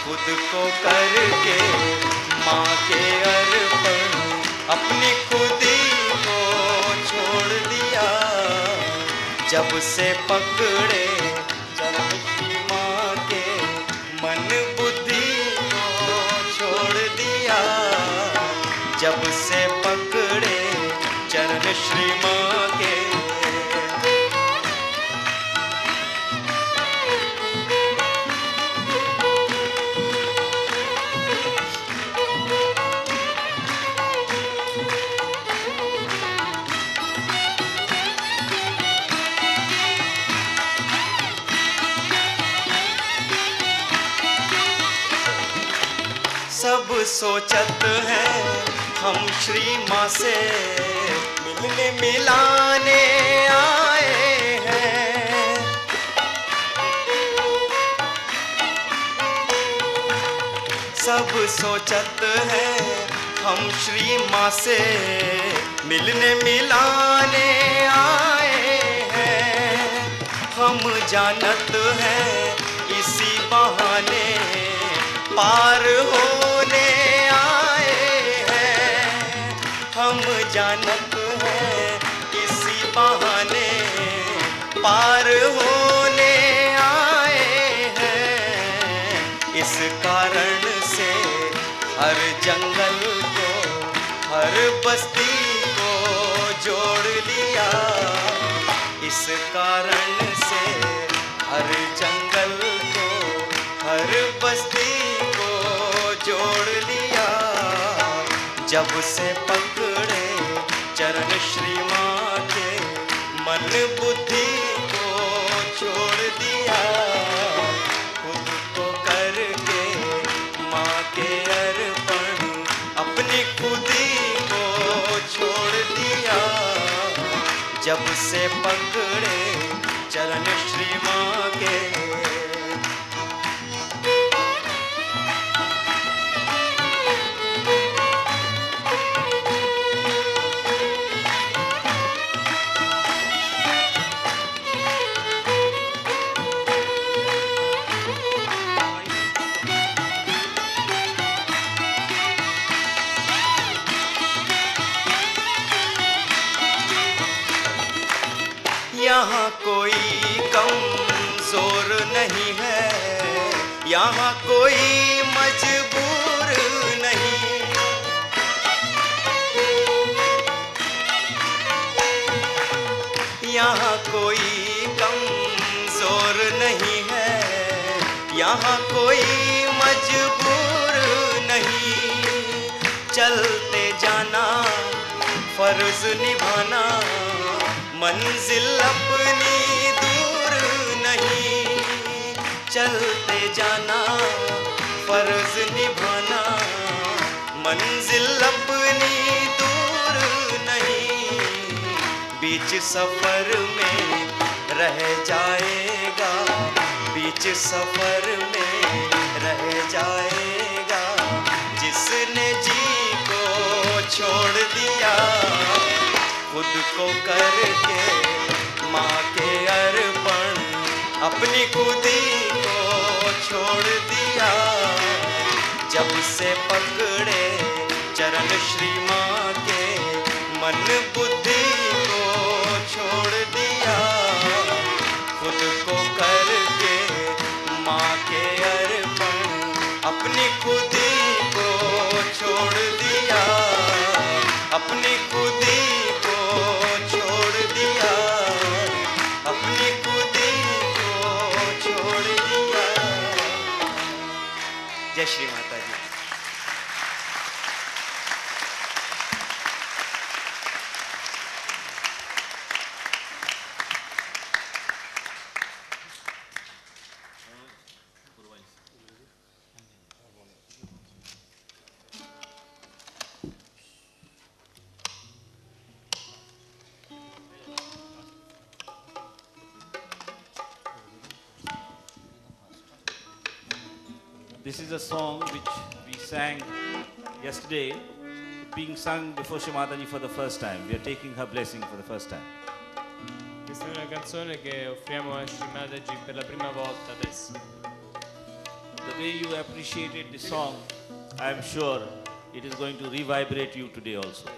खुद को करके माँ के अर्पण, अपनी खुदी को छोड़ दिया। जब से पकड़े चरण श्री माँ के, मन बुद्धि को छोड़ दिया। जब से पकड़े चरण श्री माँ के, सब सोचत हैं हम श्री माँ से मिलने मिलाने आए हैं। सब सोचत हैं हम श्री माँ से मिलने मिलाने आए हैं। हम जानत हैं इसी बहाने पार होने आए हैं। हम जानत हैं इसी बहाने पार होने आए हैं। इस कारण से हर जंगल को, हर बस्ती को जोड़ लिया। इस कारण से हर जंगल को, हर बस्ती जोड़ लिया। जब से पकड़े चरण श्री माँ के, मन बुद्धि को छोड़ दिया। खुद को करके माँ के अर्पण, अपनी खुदी को छोड़ दिया। जब से पकड़े चरण श्री माँ के, यहाँ कोई कमजोर नहीं है, यहाँ कोई मजबूर नहीं। यहाँ कोई कमजोर नहीं है, यहाँ कोई मजबूर नहीं। चलते जाना फर्ज निभाना, मंजिल अपनी दूर नहीं। चलते जाना फर्ज निभाना, मंजिल अपनी दूर नहीं। बीच सफर में रह जाएगा, बीच सफर में रह जाएगा। जिसने जी को छोड़ दिया, खुद को करके माँ के अर्पण, अपनी खुदी को छोड़ दिया। जब से पकड़े चरण श्री माँ के, मन बुद्धि को छोड़ दिया। खुद को करके माँ के अर्पण, अपनी खुदी को छोड़ दिया। अपनी खुदी छोड़ दिया, अपनी खुदी को छोड़ दिया। जय श्री माता जी। This is a song which we sang yesterday, being sung before Shri Mataji for the first time. We are taking her blessing for the first time. Questa è una canzone che offriamo a Shri Mataji per la prima volta adesso. The way you appreciated the song, I am sure it is going to revibrate you today also.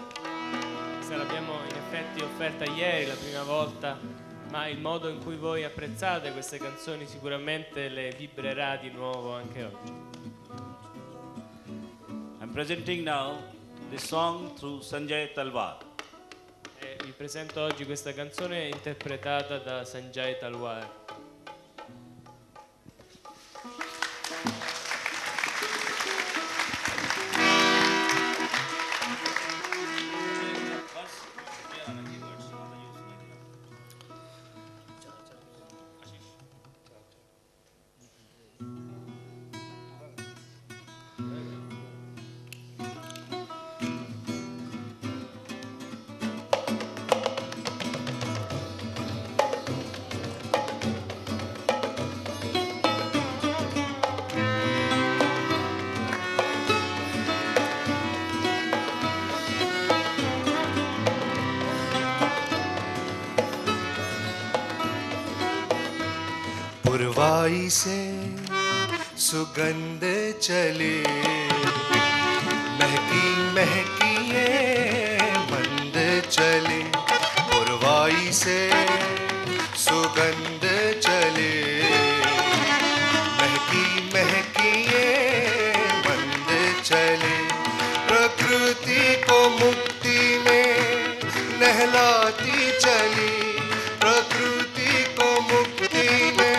Questa l'abbiamo in effetti offerta ieri, la prima volta, ma il modo in cui voi apprezzate queste canzoni sicuramente le vibrerà di nuovo anche oggi. I'm presenting now this song through Sanjay Talwar. E vi presento oggi questa canzone interpretata da Sanjay Talwar. पुरवाई से सुगंध चले, महकी महकी ये मंद चले। पुरवाई से सुगंध चले, महकी महकी ये मंद चले। प्रकृति को मुक्ति में नहलाती चली, प्रकृति को मुक्ति में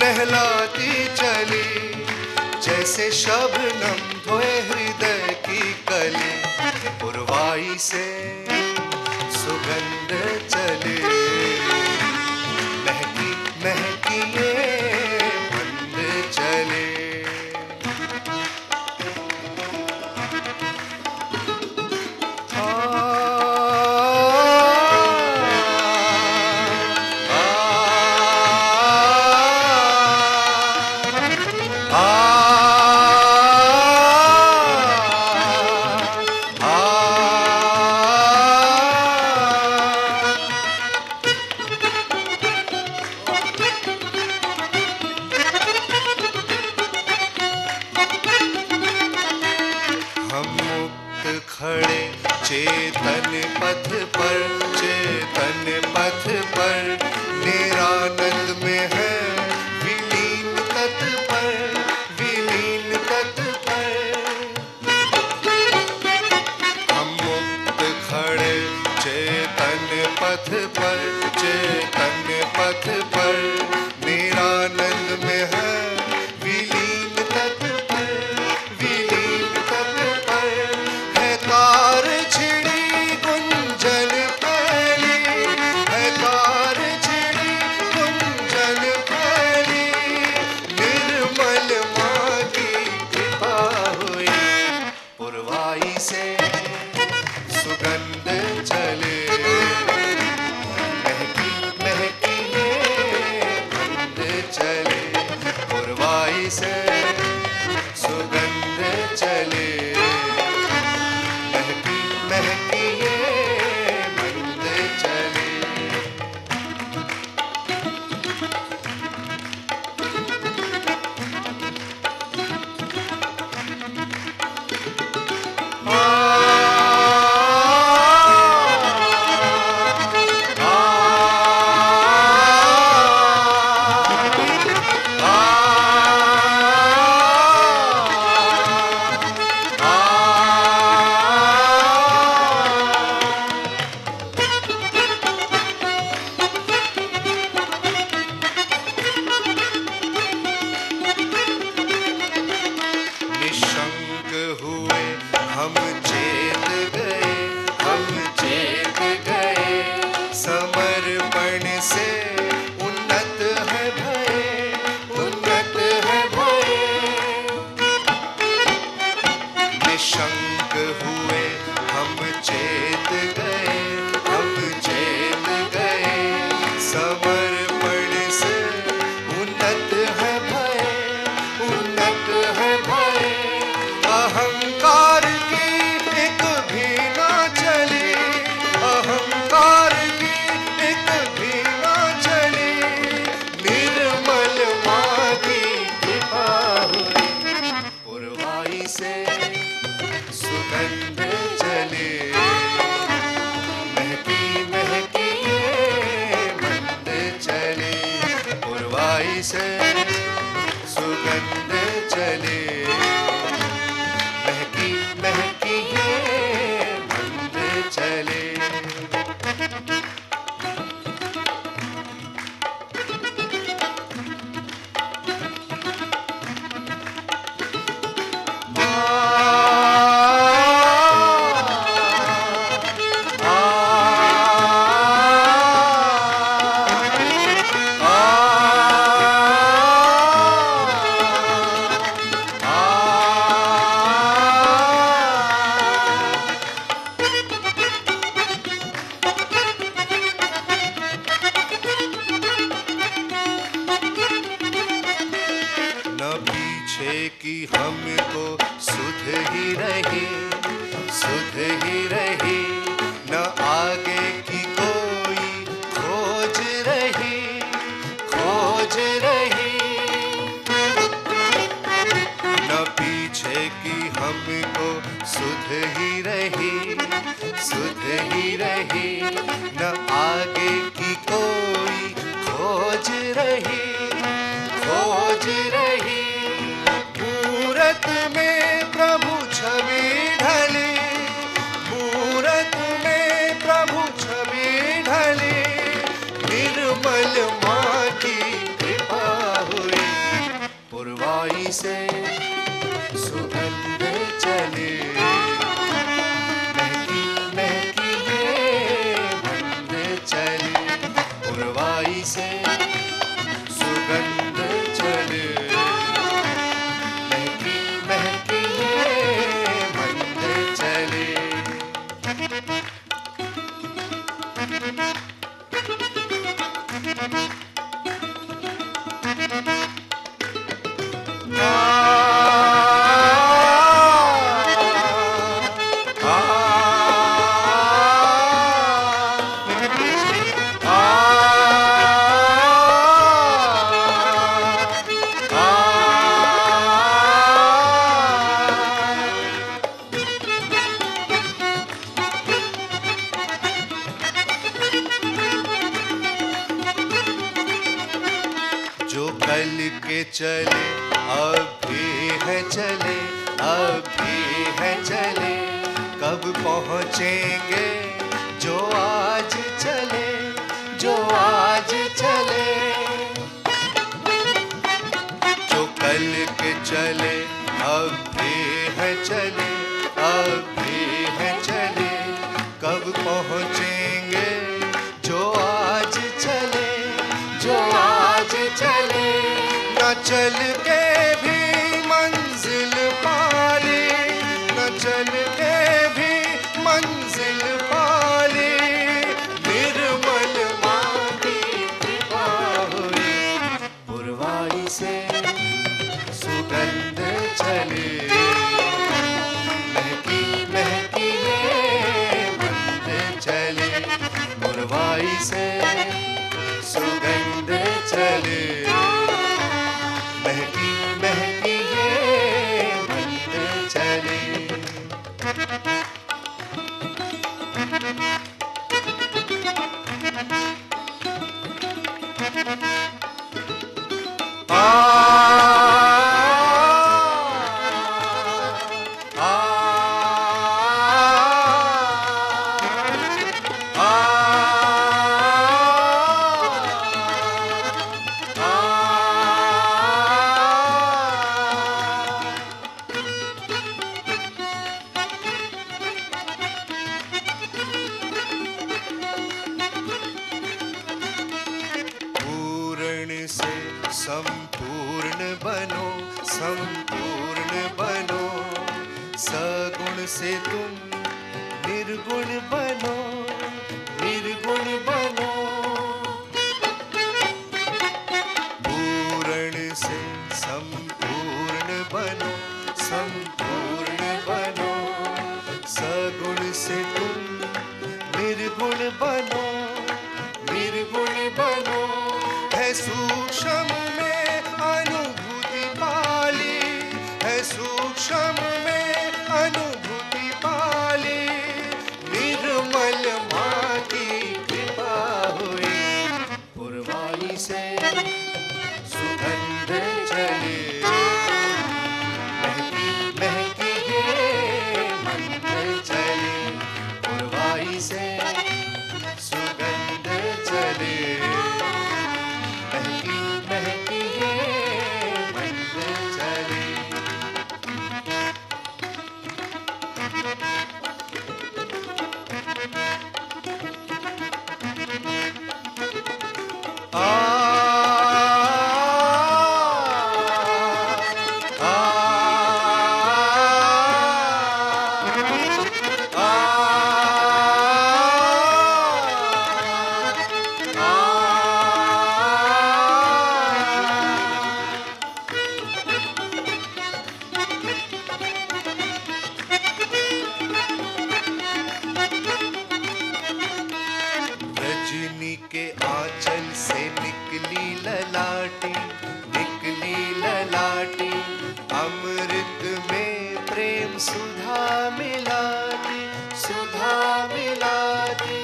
नहलाती चली। जैसे शबनम धोए हृदय की कली, पुरवाई से सुगंध चले, महकी महकी ये मंद चले। खड़े चेतन पथ पर, चेतन पथ पर, निरानंद में है विलीन तत्पर, विलीन तत्पर। हम मुक्त खड़े चेतन पथ पर, चेतन पथ पर, निरानंद में है विलीन तत्पर, विलीन तत्पर। तार छिड़ी गुंजन फैली, है तार छिड़ी गुंजन फैली। निर्मल माँ की कृपा हुई, पुरवाई से सुगंध चले, महकी महकी ये मंद चले। पुरवाई से सुगंध चले, महकी ये मंद चले। चले महकी महकी ये मंद चले की हमको सुध ही रही न आगे की कोई खोज रही न पीछे की हमको सुध ही रही न आगे की कोई खोज रही मूरत में प्रभु छवि ढली निर्मल माँ की कृपा हुई पुरवाई से सुगंध चले महकी महकी ये मंद चले पुरवाई से सुगंध चले जो कल के चले अब भी है चले कब पहुँचेंगे जो आज चले जो कल के चले अब भी है चले कब पहुँचेंगे जो आज चले न चल के भी मंजिल पाली निर्मल माँ की कृपा हुई पुरवाई से सुगंध चले महकी महकी ये मंद चले पुरवाई से सुगंध चले महकी महकी ये मंद चले संपूर्ण बनो सगुण से तुम निर्गुण बनो पूर्ण से संपूर्ण बनो सगुण से तुम निर्गुण बनो है सूक्ष्म में अनुभूति पाली निर्मल माँ की कृपा हुई पुरवाई से सुगंध चले बाटी, अमृत में प्रेम सुधा मिलाती, सुधा मिलाती।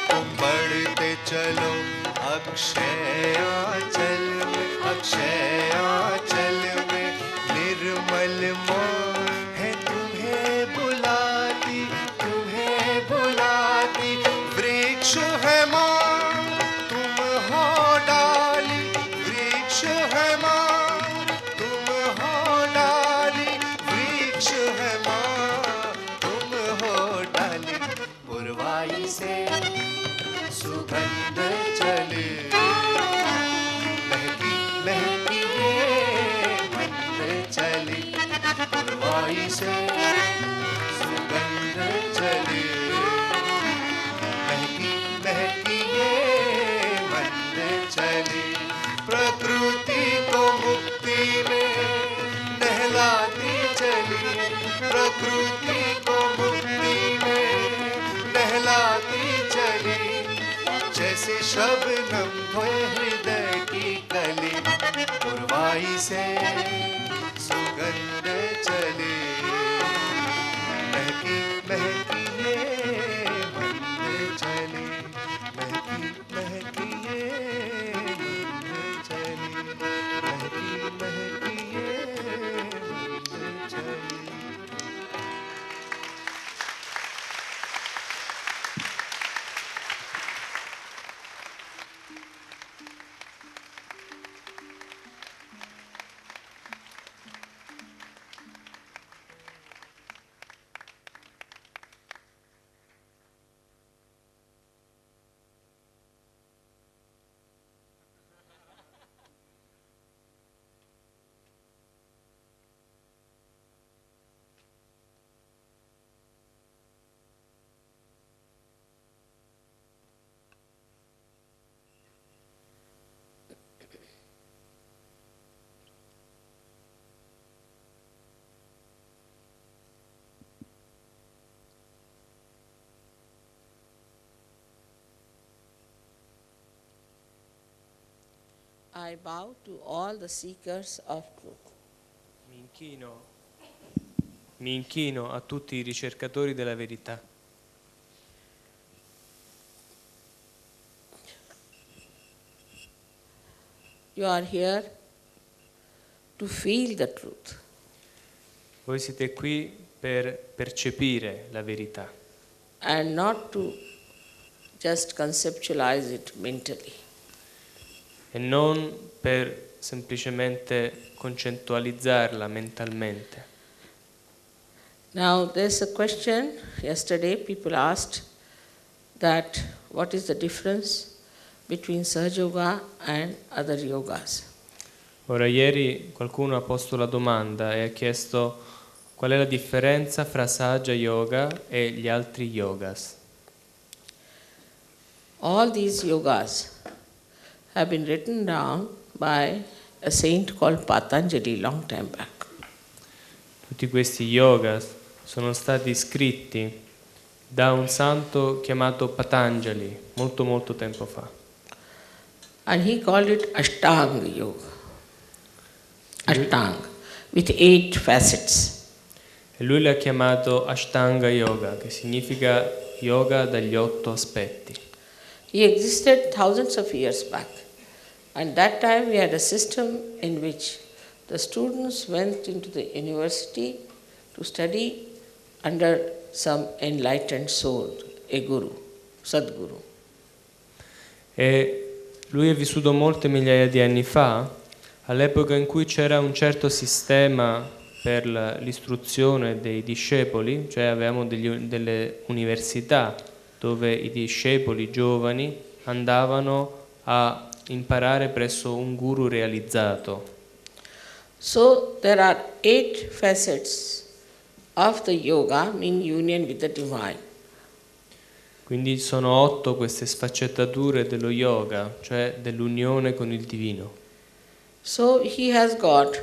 तुम बढ़ते चलो अक्षय आंचल में, अक्षय आंचल में, निर्मल माँ है तुम्हें बुलाती, तुम्हें बुलाती। वृक्ष है माँ तुम हो डाली, वृक्ष है माँ तुम हो डाली, वृक्ष है माँ तुम हो डाली। पुरवाई से सुगंध चले, महकी महकी ये मंद चली। पुरवाई से सुगंध चले, महकी महकी ये मंद चली। प्रकृति को मुक्ति में नहलाती चली, प्रकृति को मुक्ति में नहलाती चली। जैसे शबनम धोए हृदय की कली, पुरवाई से सुगंध चले, महकी महकी ये मंद चली, महकी महकी ये मंद चली, महकी महकी ये मंद चली। I bow to all the seekers of truth. Mi inchino a tutti i ricercatori della verità. You are here to feel the truth. Voi siete qui per percepire la verità And not to just conceptualize it mentally. e non per semplicemente concettualizzarla mentalmente. Now there's a question, yesterday people asked that what is the difference between Sahaja Yoga and other yogas. Ora, ieri qualcuno ha posto la domanda e ha chiesto qual è la differenza fra Sahaja Yoga e gli altri yogas. All these yogas have been written down by a saint called Patanjali long time back. Tutti questi yogas sono stati scritti da un santo chiamato Patanjali molto tempo fa. And he called it Ashtanga Yoga. Ashtanga, with 8 facets. E lui l'ha chiamato Ashtanga Yoga, che significa yoga dagli 8 aspetti. He existed thousands of years back. And that time we had a system in which the students went into the university to study under some enlightened soul, a guru, Sadguru. E lui è vissuto molte migliaia di anni fa, all'epoca in cui c'era un certo sistema per l'istruzione dei discepoli, cioè avevamo delle università dove i discepoli giovani andavano a imparare presso un guru realizzato. So there are 8 facets of the yoga in union with the divine. Quindi sono 8 queste sfaccettature dello yoga, cioè dell'unione con il divino. So he has got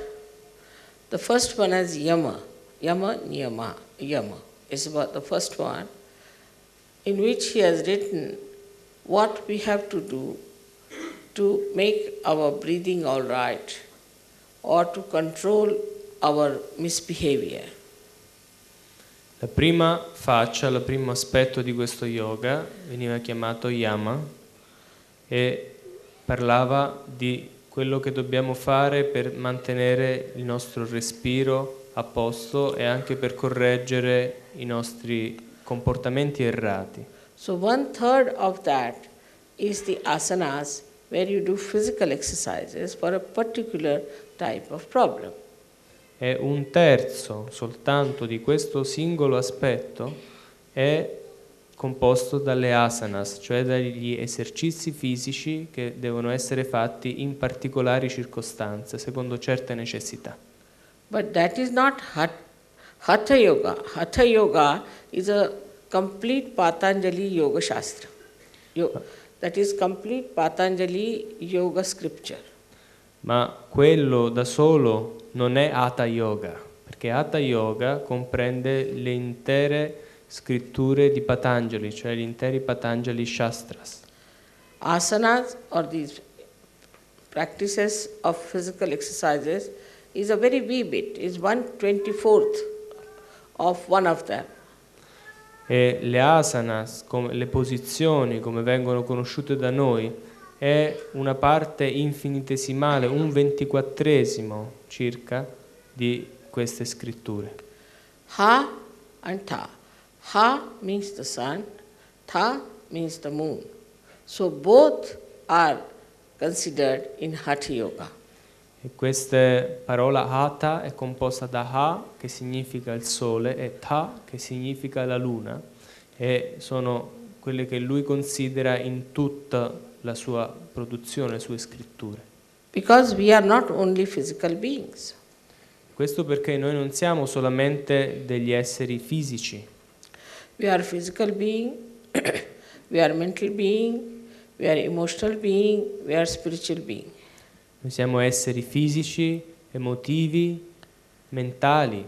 the first one as yama, niyama, yama is about the first one, in which he has written what we have to do to make our breathing all right or to control our misbehavior. La prima faccia, il primo aspetto di questo yoga veniva chiamato yama e parlava di quello che dobbiamo fare per mantenere il nostro respiro a posto e anche per correggere i nostri comportamenti errati. So 1/3 of that is the asanas, where you do physical exercises for a particular type of problem. E 1/3 soltanto di questo singolo aspetto è composto dalle asanas, cioè dagli esercizi fisici che devono essere fatti in particolari circostanze, secondo certe necessità. But that is not Hatha Yoga. Hatha Yoga is a complete Patanjali Yoga Shastra. That is complete Patanjali Yoga scripture. Ma quello da solo non è Hatha Yoga, perché Hatha Yoga comprende le intere scritture di Patanjali, cioè gli interi Patanjali Shastras. Asanas, or these practices of physical exercises, is a very wee bit, is 1/24 of one of them. E le asanas, le posizioni come vengono conosciute da noi, è una parte infinitesimale, 1/24 circa di queste scritture. Ha and Tha. Ha means the sun, Tha means the moon. So both are considered in Hatha Yoga. E questa parola Hatha è composta da Ha, che significa il sole, e Tha, che significa la luna, e sono quelle che lui considera in tutta la sua produzione, le sue scritture. Because we are not only physical beings. Questo perché noi non siamo solamente degli esseri fisici, We are physical being, we are mental being, we are emotional being, we are spiritual being. noi siamo esseri fisici, emotivi, mentali,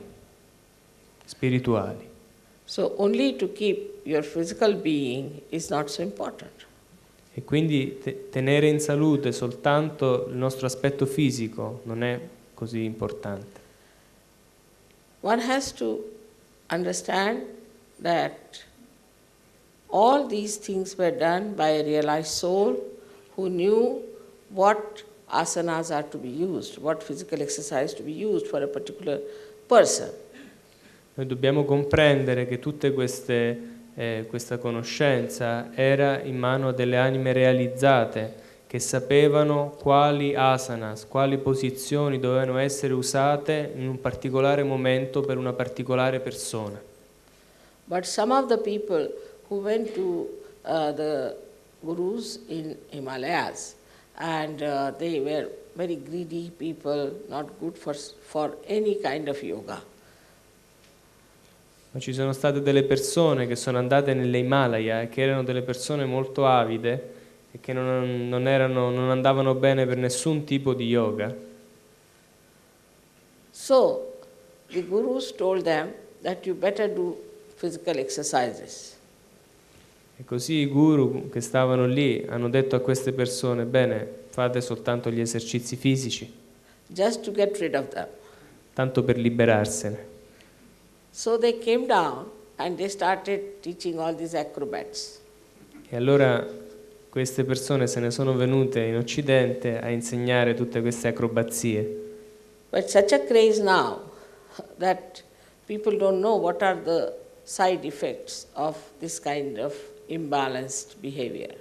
spirituali. So only to keep your physical being is not so important. E quindi tenere in salute soltanto il nostro aspetto fisico non è così importante. One has to understand that all these things were done by a realized soul who knew what asanas are to be used, what physical exercise to be used for a particular person. Noi dobbiamo comprendere che tutte questa conoscenza era in mano delle anime realizzate che sapevano quali asanas, quali posizioni dovevano essere usate in un particolare momento per una particolare persona. But some of the people who went to the gurus in Himalayas and they were very greedy people, not good for any kind of yoga. Ma ci sono state delle persone che sono andate nelle Himalaya e che erano delle persone molto avide e che non andavano bene per nessun tipo di yoga. So the gurus told them that you better do physical exercises. E così i guru che stavano lì hanno detto a queste persone: bene, fate soltanto gli esercizi fisici, Just to get rid of them. tanto per liberarsene. So they came down and they started teaching all these acrobats. E allora queste persone se ne sono venute in Occidente a insegnare tutte queste acrobazie. But such a craze now that people don't know what are the side effects of this kind of imbalanced behavior.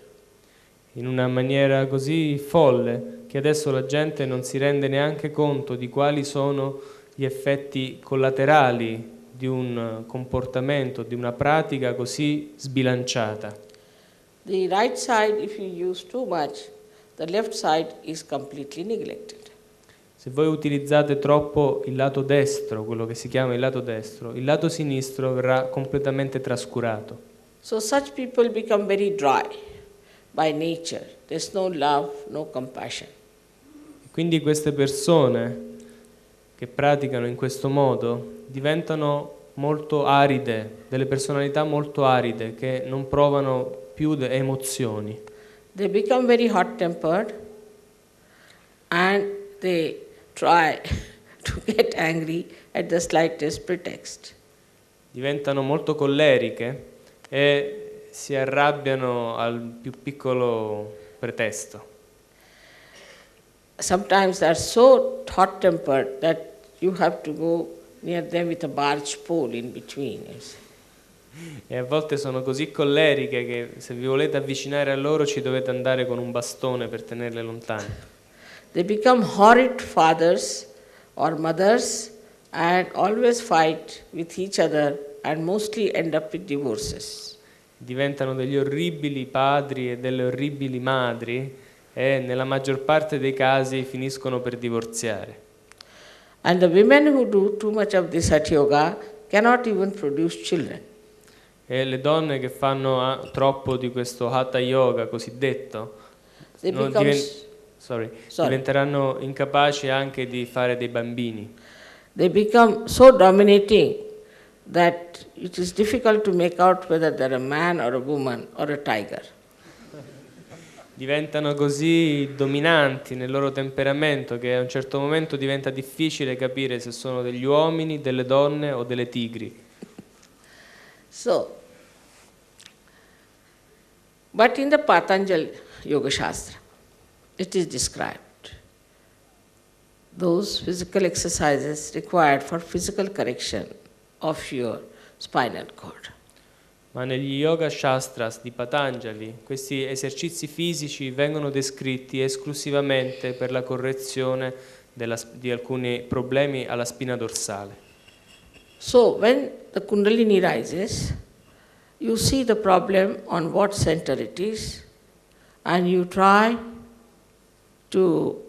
In una maniera così folle che adesso la gente non si rende neanche conto di quali sono gli effetti collaterali di un comportamento, di una pratica così sbilanciata. The right side, if you use too much, the left side is completely neglected. Se voi utilizzate troppo il lato destro, quello che si chiama il lato sinistro verrà completamente trascurato. So such people become very dry by nature. There's no love, no compassion. Quindi queste persone che praticano in questo modo diventano molto aride, delle personalità molto aride che non provano più emozioni. They become very hot-tempered. and they try to get angry at the slightest pretext. Diventano molto colleriche e si arrabbiano al più piccolo pretesto. Sometimes they are so hot-tempered that you have to go near them with a barge pole in between. You see. E a volte sono così colleriche che se vi volete avvicinare a loro ci dovete andare con un bastone per tenerle lontane. They become horrid fathers or mothers and always fight with each other and mostly end up with divorces. Diventano degli orribili padri e delle orribili madri e nella maggior parte dei casi finiscono per divorziare. And the women who do too much of this Hatha Yoga cannot even produce children. E le donne che fanno troppo di questo Hatha Yoga cosiddetto They non become sorry, Sorry. diventeranno incapaci anche di fare dei bambini. They become so dominating that it is difficult to make out whether they're a man or a woman or a tiger. Diventano così dominanti nel loro temperamento che a un certo momento diventa difficile capire se sono degli uomini, delle donne o delle tigri. So, but in the Patanjali Yoga Shastra, it is described those physical exercises required for physical correction of your spinal cord. Ma negli Yoga Shastras di Patanjali questi esercizi fisici vengono descritti esclusivamente per la correzione di alcuni problemi alla spina dorsale. So, when the Kundalini rises, you see the problem on what center it is, and you try to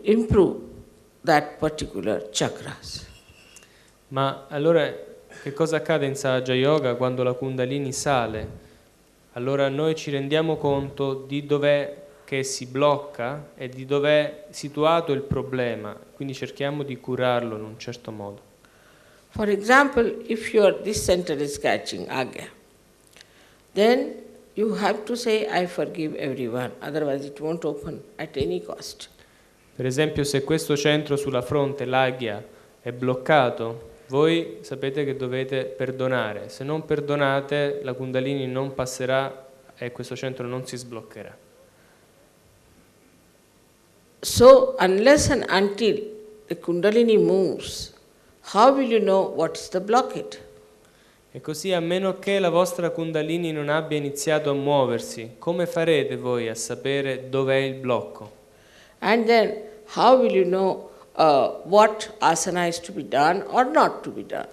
improve that particular chakras. Ma allora che cosa accade in Sahaja Yoga quando la Kundalini sale? Allora noi ci rendiamo conto di dov'è che si blocca e di dov'è situato il problema, quindi cerchiamo di curarlo in un certo modo. For example, if this center is catching agya, then you have to say, I forgive everyone, otherwise it won't open at any cost. Per esempio, se questo centro sulla fronte, l'agya, è bloccato, voi sapete che dovete perdonare. Se non perdonate, la Kundalini non passerà e questo centro non si sbloccherà. So, unless and until the Kundalini moves, how will you know what's the blockade? E così, a meno che la vostra Kundalini non abbia iniziato a muoversi, come farete voi a sapere dov'è il blocco? And then, how will you know what asana is to be done or not to be done?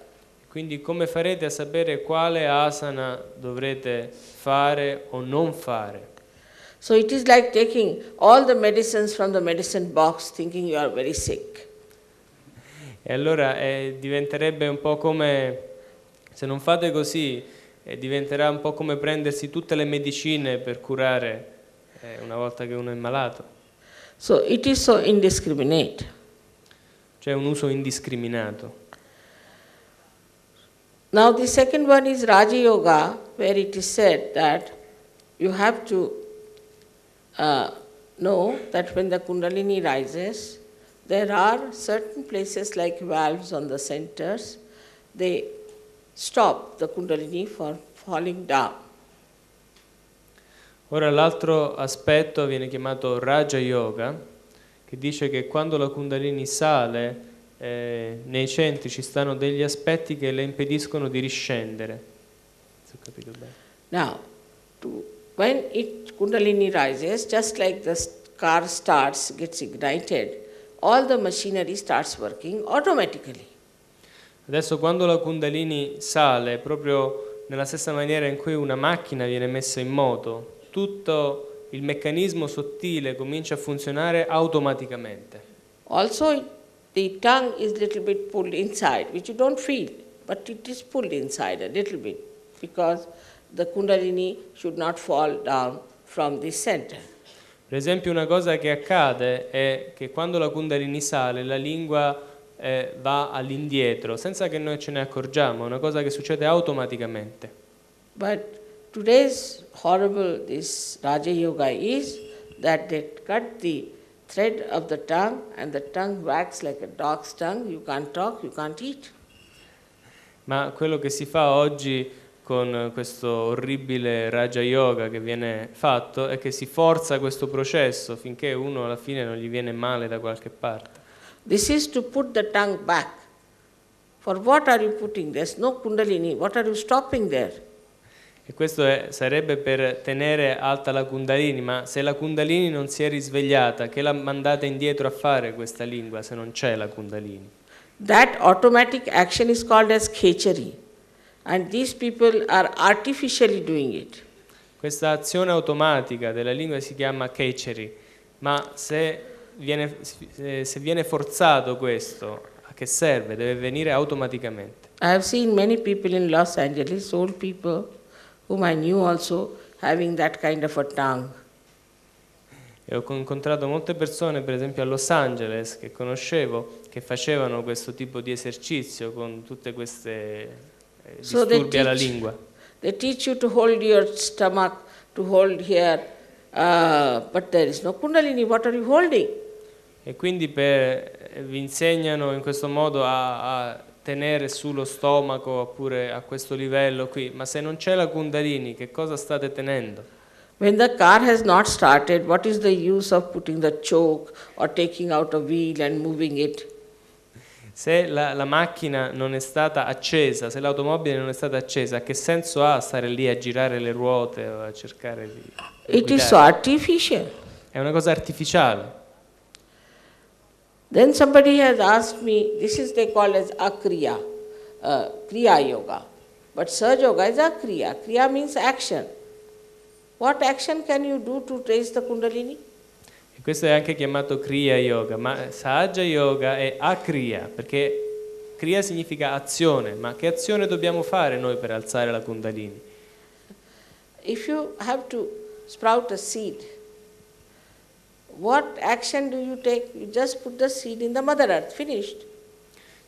Quindi come farete a sapere quale asana dovrete fare o non fare? So it is like taking all the medicines from the medicine box thinking you are very sick. E allora diventerebbe un po' come, se non fate così, diventerà un po' come prendersi tutte le medicine per curare una volta che uno è malato. So it is so indiscriminate. Cioè un uso indiscriminato. Now the second one is Raja Yoga, where it is said that you have to know that when the Kundalini rises, there are certain places like valves on the centers, they stop the Kundalini from falling down. Ora l'altro aspetto viene chiamato Raja Yoga, che dice che quando la Kundalini sale, nei centri ci stanno degli aspetti che le impediscono di riscendere. Se ho capito bene. Now, when Kundalini rises, just like the car gets ignited, all the machinery starts working automatically. Adesso quando la Kundalini sale, proprio nella stessa maniera in cui una macchina viene messa in moto, tutto il meccanismo sottile comincia a funzionare automaticamente. Also, the tongue is a little bit pulled inside, which you don't feel, but it is pulled inside a little bit, because the Kundalini should not fall down from the center. Per esempio, una cosa che accade è che quando la Kundalini sale, la lingua va all'indietro, senza che noi ce ne accorgiamo, è una cosa che succede automaticamente. But today's horrible this Raja Yoga is that they cut the thread of the tongue and the tongue wags like a dog's tongue. You can't talk, you can't eat. Ma quello che si fa oggi con questo orribile Raja Yoga che viene fatto è che si forza questo processo finché uno alla fine non gli viene male da qualche parte. This is to put the tongue back. For what are you putting? There's no kundalini. What are you stopping there? E questo sarebbe per tenere alta la Kundalini, ma se la Kundalini non si è risvegliata, che l'ha mandata indietro a fare questa lingua se non c'è la Kundalini? That automatic action is called as khechari. And these people are artificially doing it. Questa azione automatica della lingua si chiama Khechari, ma se viene forzato questo, a che serve? Deve venire automaticamente. I have seen many people in Los Angeles, old people, whom I knew also, having that kind of a tongue. E ho incontrato molte persone, per esempio a Los Angeles, che conoscevo, che facevano questo tipo di esercizio con tutte queste disturbi alla lingua. They teach you to hold your stomach, to hold here, but there is no kundalini. What are you holding? E quindi vi insegnano in questo modo a tenere sullo stomaco oppure a questo livello qui, ma se non c'è la Kundalini, che cosa state tenendo? When the car has not started, what is the use of putting the choke or taking out a wheel and moving it? Se la macchina non è stata accesa, se l'automobile non è stata accesa, che senso ha stare lì a girare le ruote o a cercare di It is guidare? so artificial. È una cosa artificiale. Then somebody has asked me, this is they call as akriya, kriya yoga. But Sahaja Yoga is akriya. Kriya means action. What action can you do to raise the kundalini? E questo è anche chiamato Kriya Yoga, ma Sahaja Yoga è akriya, perché kriya significa azione, ma che azione dobbiamo fare noi per alzare la Kundalini? If you have to sprout a seed, what action do you take? You just put the seed in the Mother Earth, finished.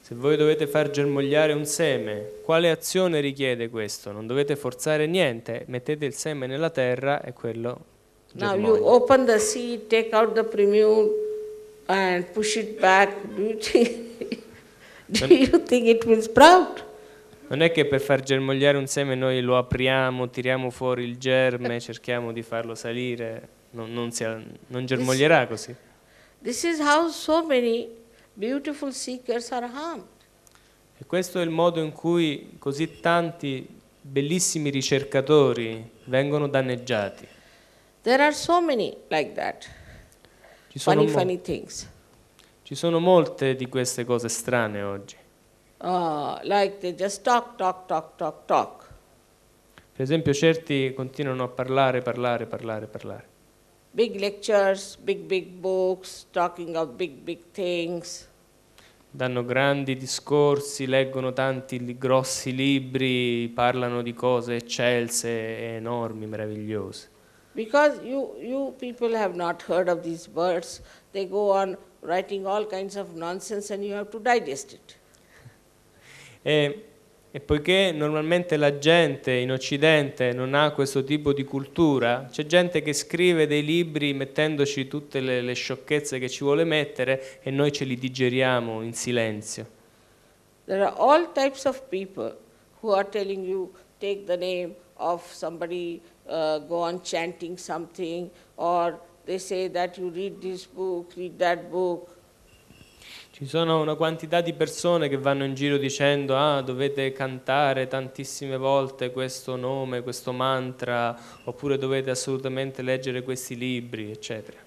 Se voi dovete far germogliare un seme, quale azione richiede questo? Non dovete forzare niente, mettete il seme nella terra e quello Now you germoglia. open the seed, take out the primule and push it back. Do you think it will sprout? Non è che per far germogliare un seme noi lo apriamo, tiriamo fuori il germe, cerchiamo di farlo salire, non germoglierà così. This is how so many beautiful seekers are harmed. E questo è il modo in cui così tanti bellissimi ricercatori vengono danneggiati. There are so many like that. Ci sono, Funny things. ci sono molte di queste cose strane oggi. Like they just talk. Per esempio certi continuano a parlare. Big lectures, big books, talking of big things. Danno grandi discorsi, leggono tanti grossi libri, parlano di cose eccelse, enormi, meravigliose. Because you people have not heard of these words, they go on writing all kinds of nonsense and you have to digest it. E poiché normalmente la gente in Occidente non ha questo tipo di cultura, c'è gente che scrive dei libri mettendoci tutte le sciocchezze che ci vuole mettere e noi ce li digeriamo in silenzio. There are all types of people who are telling you, take the name of somebody, go on chanting something, or they say that you read this book, read that book. Ci sono una quantità di persone che vanno in giro dicendo dovete cantare tantissime volte questo nome, questo mantra, oppure dovete assolutamente leggere questi libri, eccetera.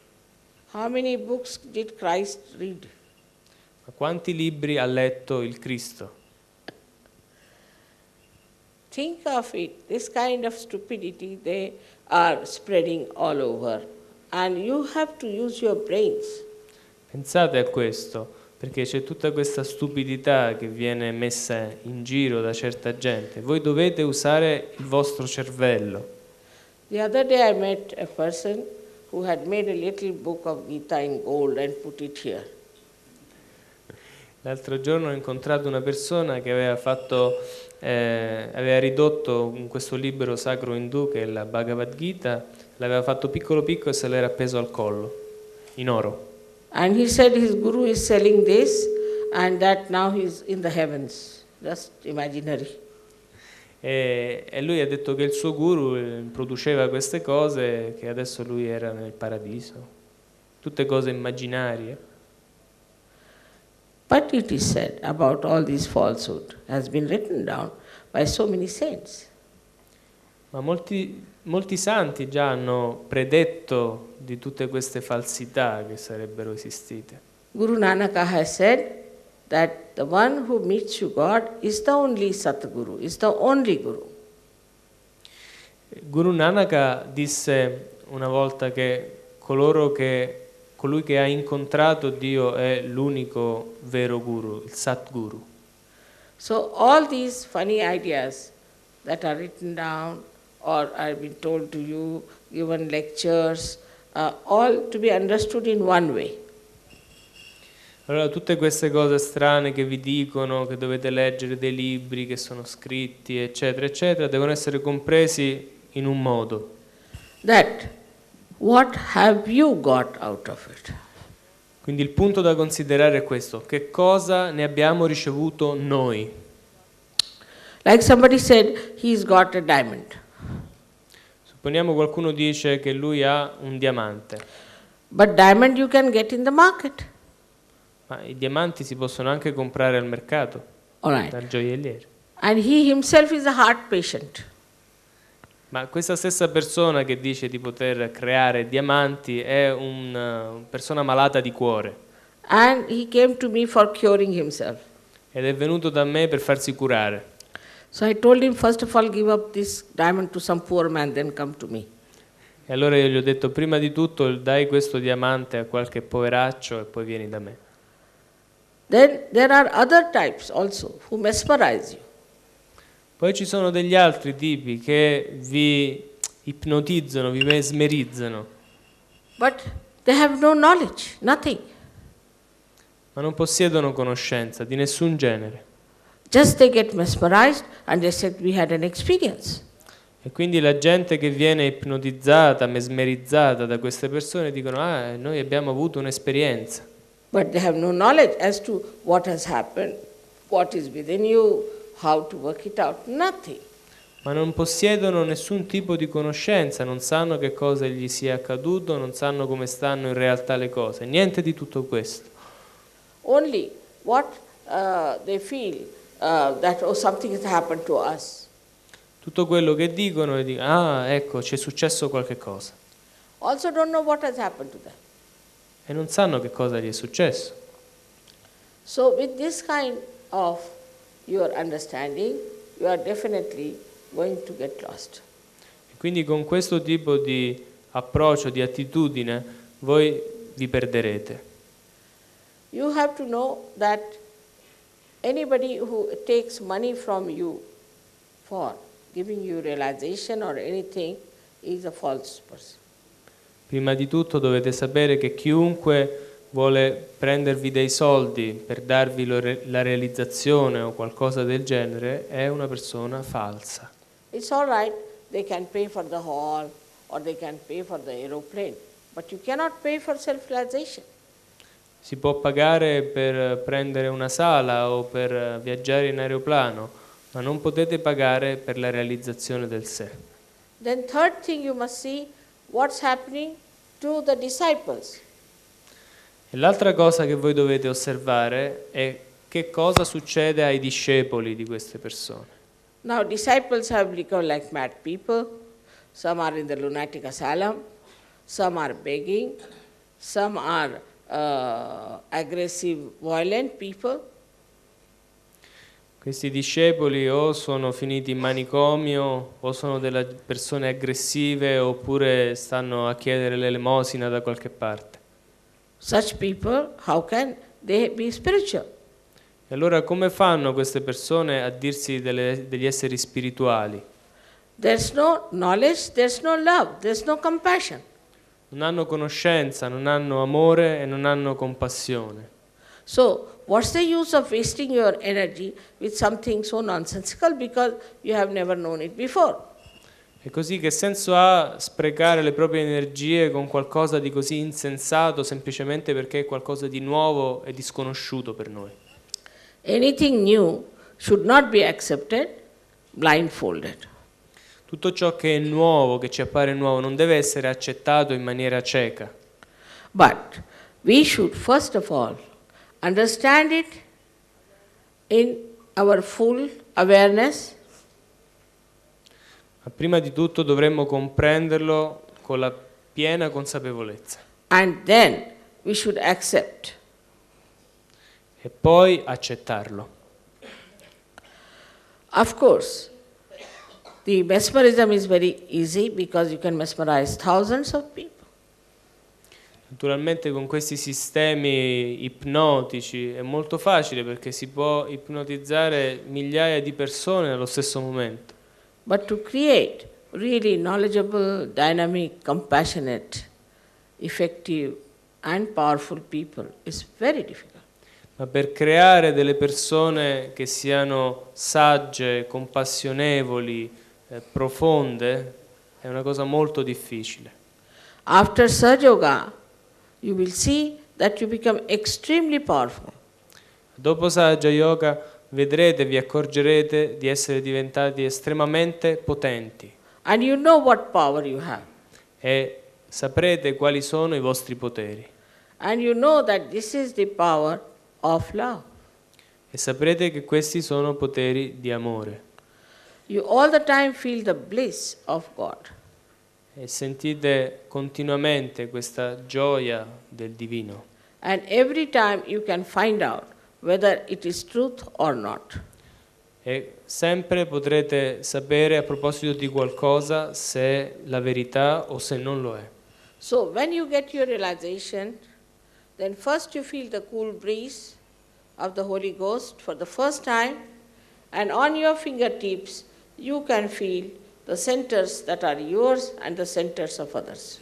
How many books did Christ read? Ma quanti libri ha letto il Cristo? Think of it, this kind of stupidity they are spreading all over, and you have to use your brains. Pensate a questo, perché c'è tutta questa stupidità che viene messa in giro da certa gente. Voi dovete usare il vostro cervello. The other day I met a person who had made a little book of Gita in gold and put it here. L'altro giorno ho incontrato una persona che aveva ridotto questo libro sacro indù che è la Bhagavad Gita, l'aveva fatto piccolo piccolo e se l'era appeso al collo, in oro. And he said his guru is selling this and that now he's in the heavens, just imaginary. E lui ha detto che il suo guru produceva queste cose, che adesso lui era nel paradiso, tutte cose immaginarie. But it is said about all these falsehood has been written down by so many saints. Ma molti santi già hanno predetto di tutte queste falsità che sarebbero esistite. Guru Nanaka has said that the one who meets you God is the only Satguru, is the only Guru. Guru Nanaka disse una volta che colui che ha incontrato Dio è l'unico vero Guru, il Satguru. So all these funny ideas that are written down or are been told to you, given lectures, all to be understood in one way. Allora tutte queste cose strane che vi dicono, che dovete leggere dei libri che sono scritti, eccetera, eccetera, devono essere compresi in un modo. That what have you got out of it? Quindi il punto da considerare è questo: che cosa ne abbiamo ricevuto noi? Like somebody said, he's got a diamond. Supponiamo qualcuno dice che lui ha un diamante, But diamond you can get in the market. ma i diamanti si possono anche comprare al mercato, All right. dal gioielliere. And he himself is a heart patient. Ma questa stessa persona che dice di poter creare diamanti è una persona malata di cuore And he came to me for curing himself. ed è venuto da me per farsi curare. So I told him, first of all, give up this diamond to some poor man, then come to me. E allora io gli ho detto: prima di tutto dai questo diamante a qualche poveraccio e poi vieni da me. Then there are other types also who mesmerize you. Poi ci sono degli altri tipi che vi ipnotizzano, vi mesmerizzano, But they have no knowledge, nothing. ma non possiedono conoscenza di nessun genere. Just they get mesmerized and they said, we had an experience. E quindi la gente che viene ipnotizzata, mesmerizzata da queste persone dicono: ah, noi abbiamo avuto un'esperienza. But they have no knowledge as to what has happened, what is within you, how to work it out, nothing. Ma non possiedono nessun tipo di conoscenza, non sanno che cosa gli sia accaduto, non sanno come stanno in realtà le cose, niente di tutto questo. Only what they feel that, oh, something has happened to us. Tutto quello che dicono è di: ah, ecco, ci è successo qualche cosa. Also don't know what has happened to them. E non sanno che cosa gli è successo. So with this kind of your understanding, you are definitely going to get lost. E quindi con questo tipo di approccio, di attitudine, voi vi perderete. You have to know that anybody who takes money from you for giving you realization or anything is a false person. Prima di tutto dovete sapere che chiunque vuole prendervi dei soldi per darvi la realizzazione o qualcosa del genere è una persona falsa. It's all right, they can pay for the hall or they can pay for the aeroplane, but you cannot pay for self-realization. Si può pagare per prendere una sala o per viaggiare in aeroplano, ma non potete pagare per la realizzazione del sé. Then third thing you must see what's happening to the disciples. E l'altra cosa che voi dovete osservare è che cosa succede ai discepoli di queste persone. Now disciples have become like mad people. Some are in the lunatic asylum, some are begging, some are aggressive, violent people. Questi discepoli o sono finiti in manicomio o sono delle persone aggressive oppure stanno a chiedere l'elemosina da qualche parte. Such people, how can they be spiritual? E allora come fanno queste persone a dirsi degli esseri spirituali? There's no knowledge, there's no love, there's no compassion. Non hanno conoscenza, non hanno amore e non hanno compassione. So, what's the use of wasting your energy with something so nonsensical because you have never known it before? E così che senso ha sprecare le proprie energie con qualcosa di così insensato semplicemente perché è qualcosa di nuovo e di sconosciuto per noi? Anything new should not be accepted blindfolded. Tutto ciò che è nuovo, che ci appare nuovo, non deve essere accettato in maniera cieca. But we should first of all understand it in our full awareness, Ma prima di tutto dovremmo comprenderlo con la piena consapevolezza and then we should accept. e poi accettarlo. Of course, the mesmerism is very easy because you can mesmerize thousands of people. Naturalmente con questi sistemi ipnotici è molto facile perché si può ipnotizzare migliaia di persone nello stesso momento. But to create really knowledgeable, dynamic, compassionate, effective and powerful people is very difficult. Ma per creare delle persone che siano sagge, compassionevoli, profonde, è una cosa molto difficile. After Sahaja Yoga, you will see that you become extremely powerful. Dopo Sahaja Yoga vedrete, vi accorgerete di essere diventati estremamente potenti And you know what power you have. e saprete quali sono i vostri poteri And you know that this is the power of love. e saprete che questi sono poteri di amore You all the time feel the bliss of God. e sentite continuamente questa gioia del divino And every time you can find out whether it is truth or not. e sempre potrete sapere a proposito di qualcosa se è la verità o se non lo è. So when you get your realization, then first you feel the cool breeze of the Holy Ghost for the first time, and on your fingertips you can feel the centers that are yours and the centers of others.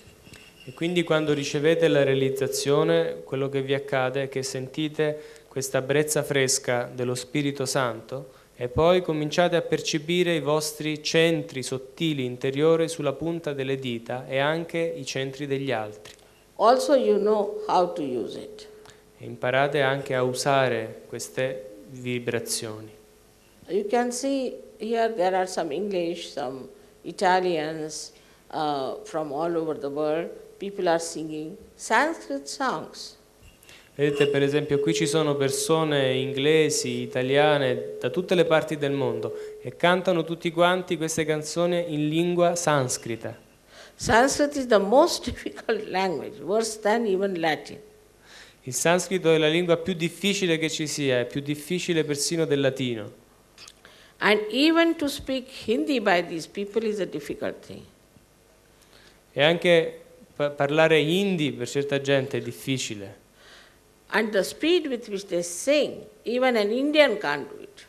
E quindi quando ricevete la realizzazione, quello che vi accade è che sentite questa brezza fresca dello Spirito Santo e poi cominciate a percepire i vostri centri sottili interiori sulla punta delle dita e anche i centri degli altri. Also you know how to use it. E imparate anche a usare queste vibrazioni. You can see here there are some English, some Italians from all over the world. People are singing Sanskrit songs. Vedete, per esempio, qui ci sono persone inglesi, italiane, da tutte le parti del mondo e cantano tutti quanti queste canzoni in lingua sanscrita. Sanskrit is the most difficult language, worse than even Latin. Il sanscrito è la lingua più difficile che ci sia, è più difficile persino del latino. And even to speak Hindi by these people is a difficult thing. E anche parlare hindi per certa gente è difficile. And the speed with which they sing, even an Indian can't do it.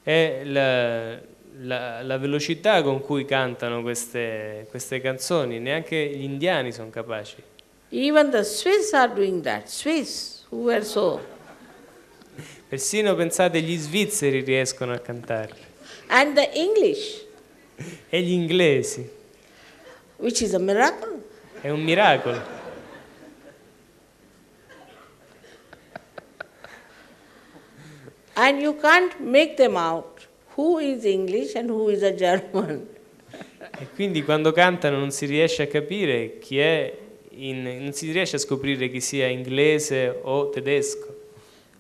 E la velocità con cui cantano queste canzoni, neanche gli indiani sono capaci. Even the Swiss are doing that. Swiss, who were so. Persino pensate gli svizzeri riescono a cantarle. And the English, E gli inglesi. which is a miracle. È un miracolo. And you can't make them out who is English and who is a German. E quindi quando cantano non si riesce a capire chi è, non si riesce a scoprire chi sia inglese o tedesco.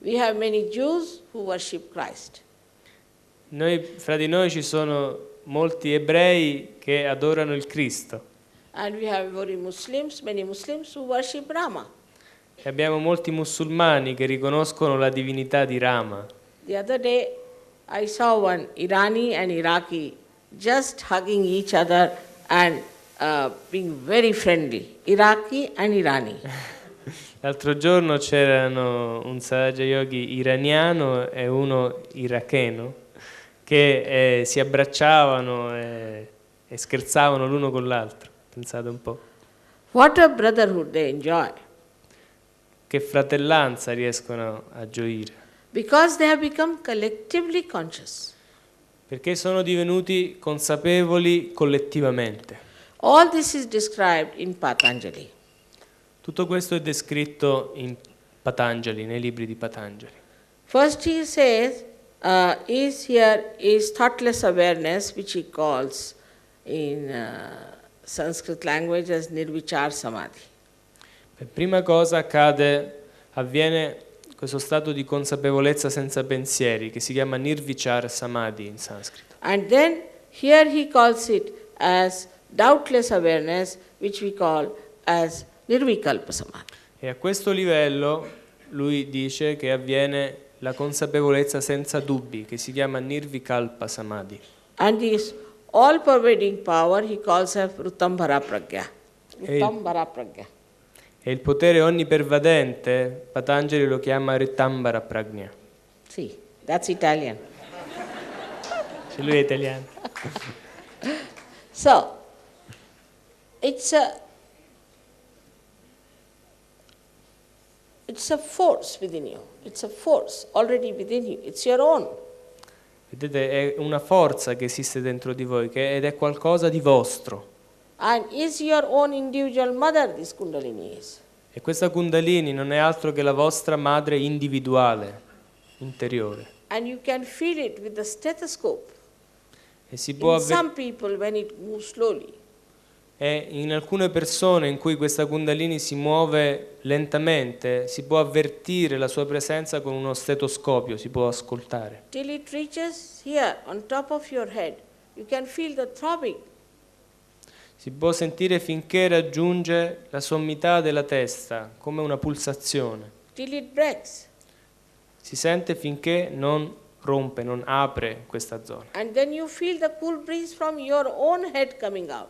We have many Jews who worship Christ. Fra di noi ci sono molti ebrei che adorano il Cristo And we have many Muslims who worship Rama. e abbiamo molti musulmani che riconoscono la divinità di Rama. The other day I saw one Irani and Iraqi just hugging each other and being very friendly. Iraqi and Irani. L'altro giorno c'erano un Sahaja Yogi iraniano e uno iracheno che si abbracciavano e scherzavano l'uno con l'altro. Pensate un po'. What a brotherhood they enjoy. Che fratellanza riescono a gioire. Because they have become collectively conscious. Perché sono divenuti consapevoli collettivamente. All this is described in Patanjali. Tutto questo è descritto in Patanjali, nei libri di Patanjali. First he says, is thoughtless awareness, which he calls in Sanskrit language as Nirvichar Samadhi. Per prima cosa avviene questo stato di consapevolezza senza pensieri, che si chiama Nirvichar Samadhi in sanscrito. And then here he calls it as doubtless awareness, which we call as Nirvikalpa Samadhi. E a questo livello lui dice che avviene la consapevolezza senza dubbi, che si chiama Nirvikalpa Samadhi. And this all-pervading power he calls as Rutambhara Pragya. E- Rutambhara Pragya. E il potere onnipervadente, Patanjali lo chiama Ritambara Pragna. See, that's Italian. Cioè lui è italiano. So, it's a force within you. It's a force already within you. It's your own. Vedete, è una forza che esiste dentro di voi, ed è qualcosa di vostro. And is your own individual mother, this Kundalini is. E questa Kundalini non è altro che la vostra madre individuale, interiore. And you can feel it with the stethoscope. E si può In some people when it moves slowly. E in alcune persone in cui questa Kundalini si muove lentamente, si può avvertire la sua presenza con uno stetoscopio, si può ascoltare. Till it reaches here on top of your head, you can feel the throbbing. Si può sentire finché raggiunge la sommità della testa, come una pulsazione. Till it breaks. Si sente finché non rompe, non apre questa zona. And then you feel the cool breeze from your own head coming out.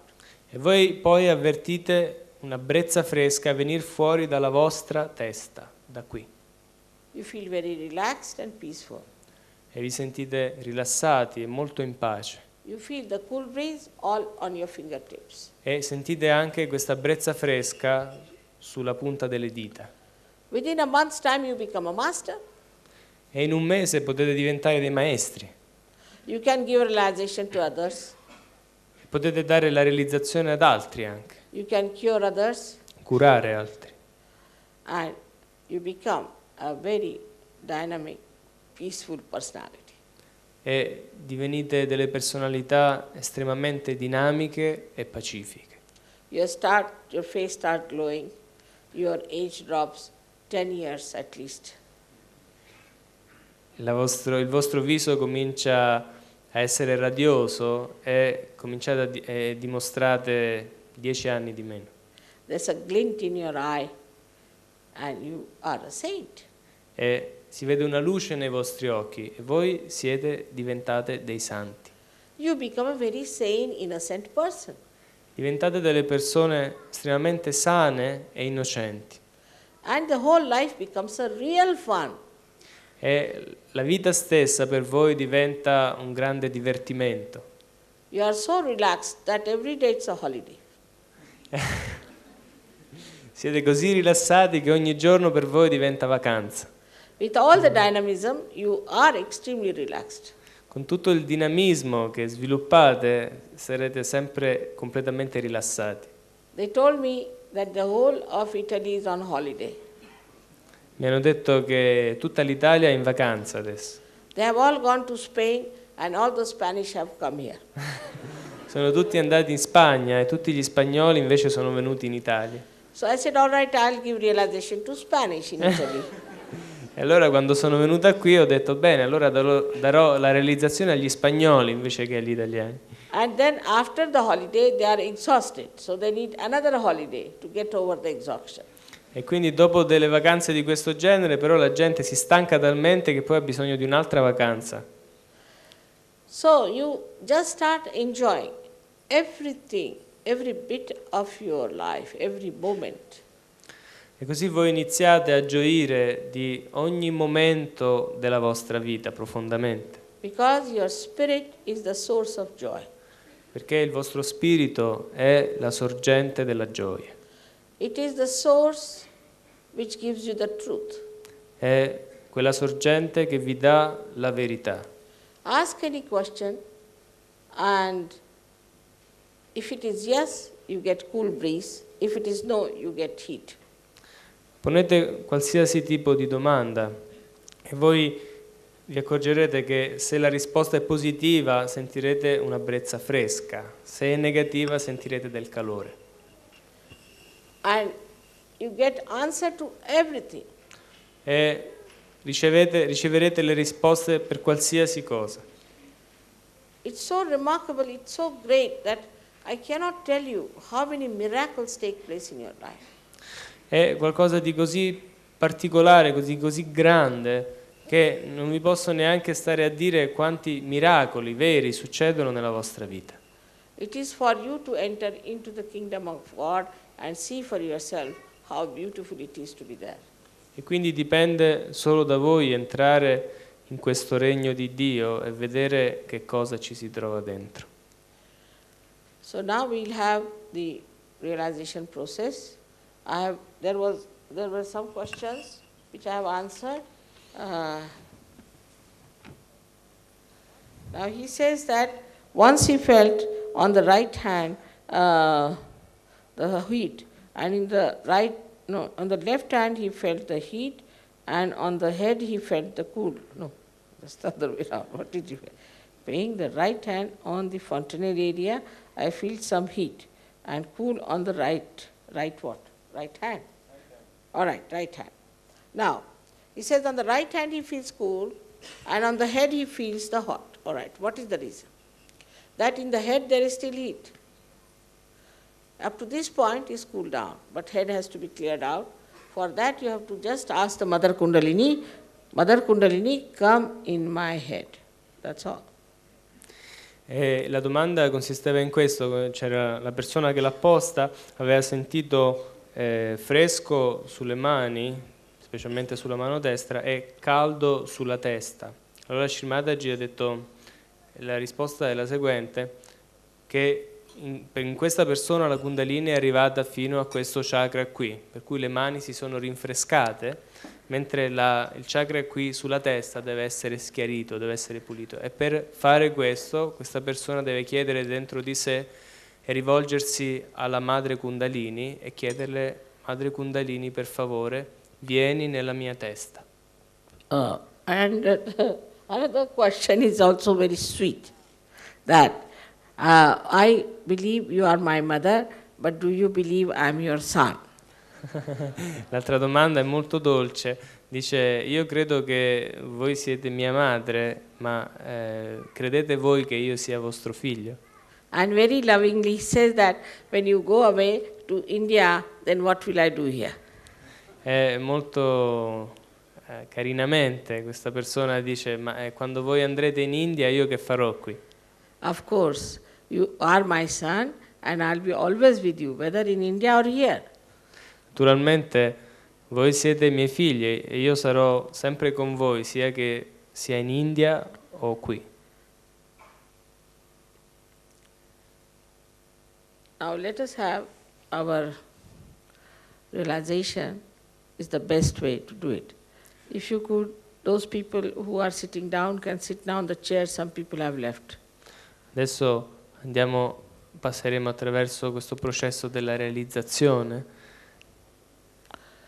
E voi poi avvertite una brezza fresca venire fuori dalla vostra testa, da qui. You feel very relaxed and peaceful. E vi sentite rilassati e molto in pace. You feel the cool breeze all on your fingertips. E sentite anche questa brezza fresca sulla punta delle dita. Within a month's time you become a master. E in un mese potete diventare dei maestri. You can give realization to others. Potete dare la realizzazione ad altri anche, You can cure others. curare altri. And you become a very dynamic, peaceful personality. E divenite delle personalità estremamente dinamiche e pacifiche. Your face starts glowing. Your age drops 10 years at least. Il vostro viso comincia a essere radioso e dimostrate 10 anni di meno. There's a glint in your eye and you are a saint. E si vede una luce nei vostri occhi e voi diventate dei santi. You become a very sane, innocent person. Diventate delle persone estremamente sane e innocenti. And the whole life becomes a real fun. E la vita stessa per voi diventa un grande divertimento. You are so relaxed that every day it's a holiday. Siete così rilassati che ogni giorno per voi diventa vacanza. With all the dynamism, you are extremely relaxed. Con tutto il dinamismo che sviluppate sarete sempre completamente rilassati. They told me that the whole of Italy is on holiday. Mi hanno detto che tutta l'Italia è in vacanza adesso. They have all gone to Spain and all the Spanish have come here. Sono tutti andati in Spagna e tutti gli spagnoli invece sono venuti in Italia. So I said, all right, I'll give realization to Spanish in Italy. E allora quando sono venuta qui ho detto bene, allora darò la realizzazione agli spagnoli invece che agli italiani. And then after the holiday, they are exhausted. So they need another holiday to get over the exhaustion. E quindi dopo delle vacanze di questo genere però la gente si stanca talmente che poi ha bisogno di un'altra vacanza. So you just start enjoying everything, every bit of your life, every moment. E così voi iniziate a gioire di ogni momento della vostra vita profondamente. Because your spirit is the source of joy. Perché il vostro spirito è la sorgente della gioia. It is the source which gives you the truth. È quella sorgente che vi dà la verità. Ask any question and if it is yes, you get cool breeze. If it is no, you get heat. Ponete qualsiasi tipo di domanda e voi vi accorgerete che se la risposta è positiva sentirete una brezza fresca, se è negativa sentirete del calore. And you get answer to everything. E riceverete le risposte per qualsiasi cosa. It's so remarkable, it's so great that I cannot tell you how many miracles take place in your life. È qualcosa di così particolare, così grande, che non vi posso neanche stare a dire quanti miracoli veri succedono nella vostra vita. It is for you to enter into the kingdom of God and see for yourself how beautiful it is to be there. E quindi dipende solo da voi entrare in questo regno di Dio e vedere che cosa ci si trova dentro. So now we'll have the realization process. There were some questions which I have answered. Now he says that once he felt on the right hand the heat, and on the left hand he felt the heat, and on the head he felt the cool. No, that's the other way around. What did you feel? Paying the right hand on the fontanel area, I feel some heat, and cool on the right what? Right hand. All right, right hand. Now, he says on the right hand he feels cool, and on the head he feels the hot. All right, what is the reason? That in the head there is still heat. Up to this point is cooled down, but head has to be cleared out. For that you have to just ask the Mother Kundalini, Mother Kundalini, come in my head. That's all. E la domanda consisteva in questo: c'era la persona che l'ha posta, aveva sentito fresco sulle mani, specialmente sulla mano destra, e caldo sulla testa. Allora Shri Mataji ha detto, la risposta è la seguente, che in questa persona la Kundalini è arrivata fino a questo chakra qui, per cui le mani si sono rinfrescate, mentre il chakra qui sulla testa deve essere schiarito, deve essere pulito. E per fare questo, questa persona deve chiedere dentro di sé e rivolgersi alla Madre Kundalini e chiederle: Madre Kundalini, per favore, vieni nella mia testa. And another question is also very sweet, that I believe you are my mother, but do you believe I am your son? L'altra domanda è molto dolce, dice: io credo che voi siete mia madre, ma credete voi che io sia vostro figlio? And very lovingly he says that when you go away to India, then what will I do here? È molto carinamente questa persona dice: ma quando voi andrete in India io che farò qui? Of course, you are my son and I'll be always with you, whether in India or here. Naturalmente voi siete i miei figli e io sarò sempre con voi, sia che sia in India o qui. Now let us have our realization is the best way to do it. If you could, those people who are sitting down can sit down on the chair, some people have left. Adesso passeremo attraverso questo processo della realizzazione,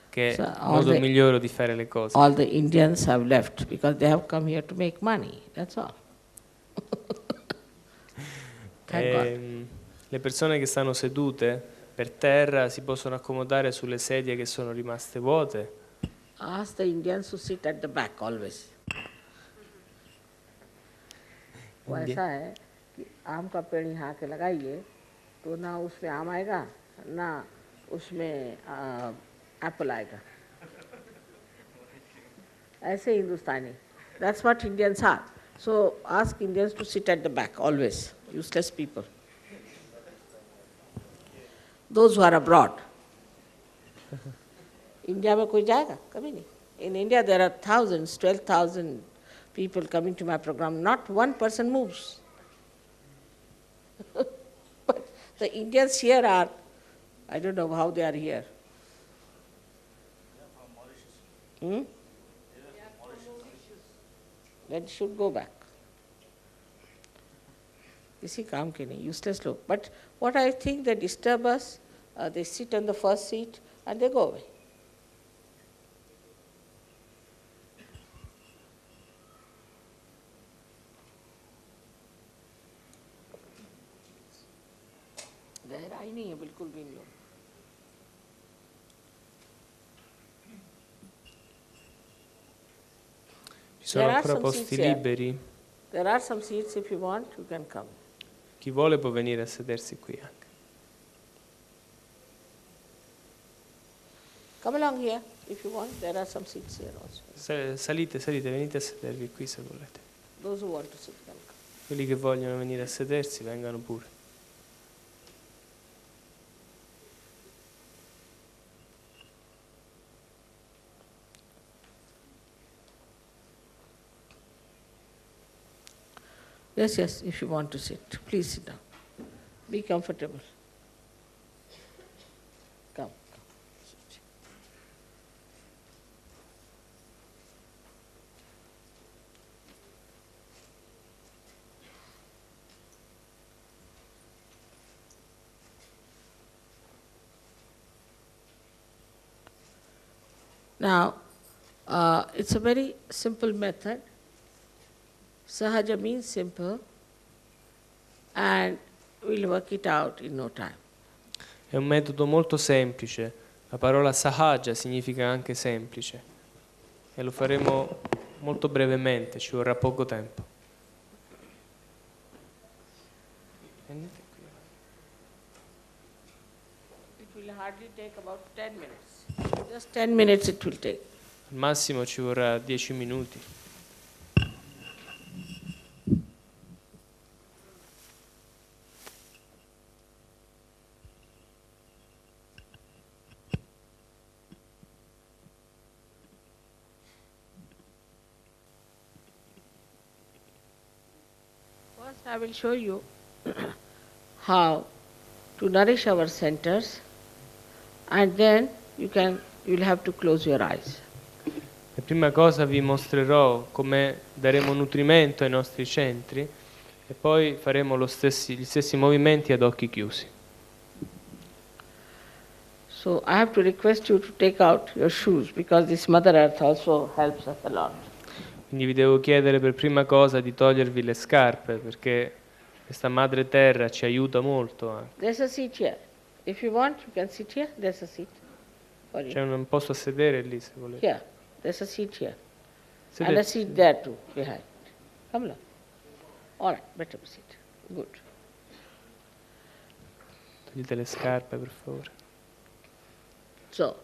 che è il modo migliore di fare le cose. All the Indians have left because they have come here to make money, that's all. Thank God. Le persone che stanno sedute per terra si possono accomodare sulle sedie che sono rimaste vuote. Ask the Indians to sit at the back always. वो ऐसा है कि आम का पेड़ यहाँ के लगाइए तो ना उसमें आम आएगा ना उसमें एप्पल आएगा. ऐसे हिंदुस्तानी. That's what Indians are. So ask Indians to sit at the back always. Useless people. Those who are abroad. India में कोई जाएगा? कभी नहीं. In India there are thousands, 12,000 people coming to my program. Not one person moves. But the Indians here are, I don't know how they are here. Then should go back. किसी काम के नहीं, useless लोग. But what I think they disturb us, they sit on the first seat and they go away. गहराई नहीं है बिल्कुल भी इन लोग. Ci sono There are ancora some posti seats here. liberi? There are some seats, if you want, you can come. Chi vuole può venire a sedersi qui anche. Come along here, if you want. There are some seats here also. Salite, venite a sedervi qui se volete. Those who want to sit can come. Quelli che vogliono venire a sedersi vengano pure. Yes, yes, if you want to sit, please sit down. Be comfortable. Come. Sit. Now, it's a very simple method. Sahaja means simple, and we'll work it out in no time. È un metodo molto semplice. La parola sahaja significa anche semplice. E lo faremo molto brevemente, ci vorrà poco tempo. Venite qui. It will hardly take about 10 minutes. Just 10 minutes it will take. Al massimo ci vorrà 10 minuti. First I will show you how to nourish our centers, and then you'll have to close your eyes. La prima cosa vi mostrerò come daremo nutrimento ai nostri centri e poi faremo gli stessi movimenti ad occhi chiusi. So I have to request you to take out your shoes, because this Mother Earth also helps us a lot. Quindi vi devo chiedere per prima cosa di togliervi le scarpe, perché questa madre terra ci aiuta molto anche. There's a seat here. If you want, you can sit here. There's a seat for you. C'è un posto a sedere lì se volete. Here. There's a seat here. And a Sedetevi. seat there too, behind. Come along. All right, better sit. Good. Togliete le scarpe per favore. So,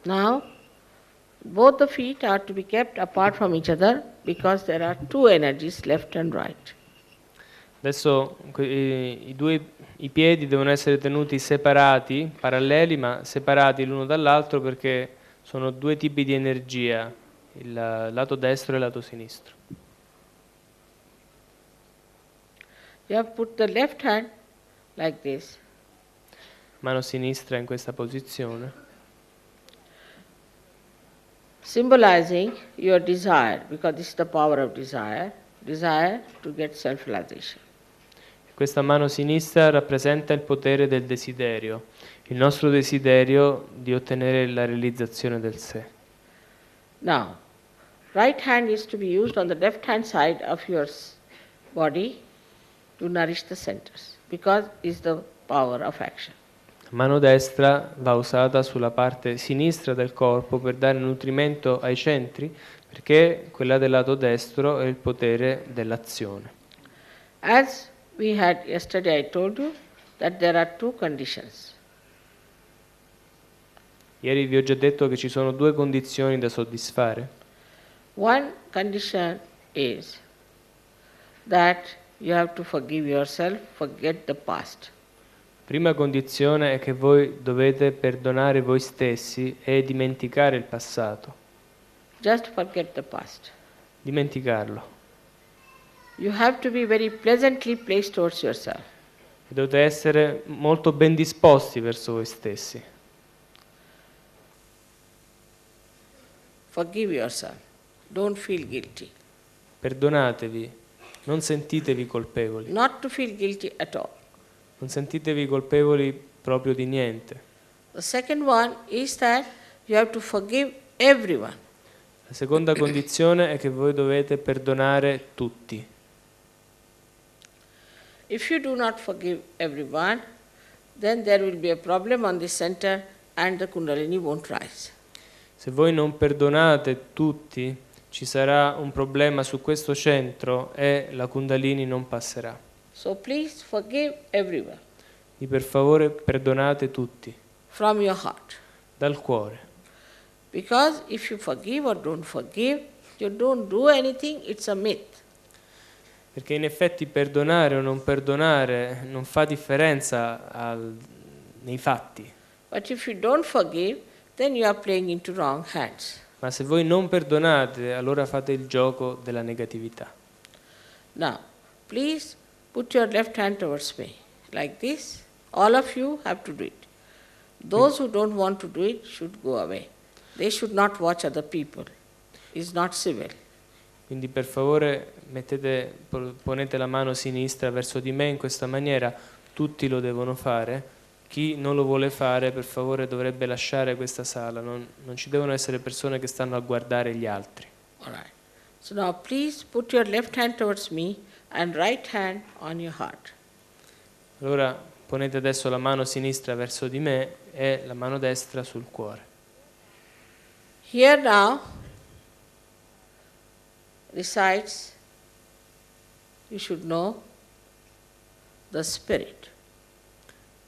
now both the feet are to be kept apart from each other, because there are two energies, left and right. Adesso i piedi devono essere tenuti separati, paralleli ma separati l'uno dall'altro, perché sono due tipi di energia, il lato destro e il lato sinistro. You have put the left hand like this, Mano sinistra in questa posizione, symbolizing your desire, because this is the power of desire to get self-realization. questa mano sinistra rappresenta il potere del desiderio, il nostro desiderio di ottenere la realizzazione del sé. Now, right hand is to be used on the left hand side of your body to nourish the centers, because it's the power of action. La mano destra va usata sulla parte sinistra del corpo per dare nutrimento ai centri, perché quella del lato destro è il potere dell'azione. As we had yesterday, I told you that there are two conditions. Ieri vi ho già detto che ci sono due condizioni da soddisfare. One condition is that you have to forgive yourself, forget the past. Prima condizione è che voi dovete perdonare voi stessi e dimenticare il passato. Just forget the past. Dimenticarlo. You have to be very pleasantly placed towards yourself. E dovete essere molto ben disposti verso voi stessi. Forgive yourself. Don't feel guilty. Perdonatevi Non sentitevi colpevoli. not to feel guilty at all. Non sentitevi colpevoli proprio di niente. The second one is that you have to forgive everyone. La seconda condizione è che voi dovete perdonare tutti. If you do not forgive everyone, then there will be a problem on this center and the Kundalini won't rise. Se voi non perdonate tutti, ci sarà un problema su questo centro e la Kundalini non passerà. So please forgive everyone Quindi per favore perdonate tutti, from your heart. dal cuore. Because if you forgive or don't forgive, you don't do anything, it's a myth. Perché in effetti perdonare o non perdonare non fa differenza nei fatti. But if you don't forgive, then you are playing into wrong hands. Ma se voi non perdonate, allora fate il gioco della negatività. Now, please put your left hand towards me, like this. All of you have to do it. Those who don't want to do it should go away. They should not watch other people. It's not civil. Quindi per favore ponete la mano sinistra verso di me in questa maniera, tutti lo devono fare. Chi non lo vuole fare, per favore, dovrebbe lasciare questa sala. Non ci devono essere persone che stanno a guardare gli altri. All right. So now please put your left hand towards me and right hand on your heart. Allora ponete adesso la mano sinistra verso di me e la mano destra sul cuore. Here now resides, you should know, the spirit.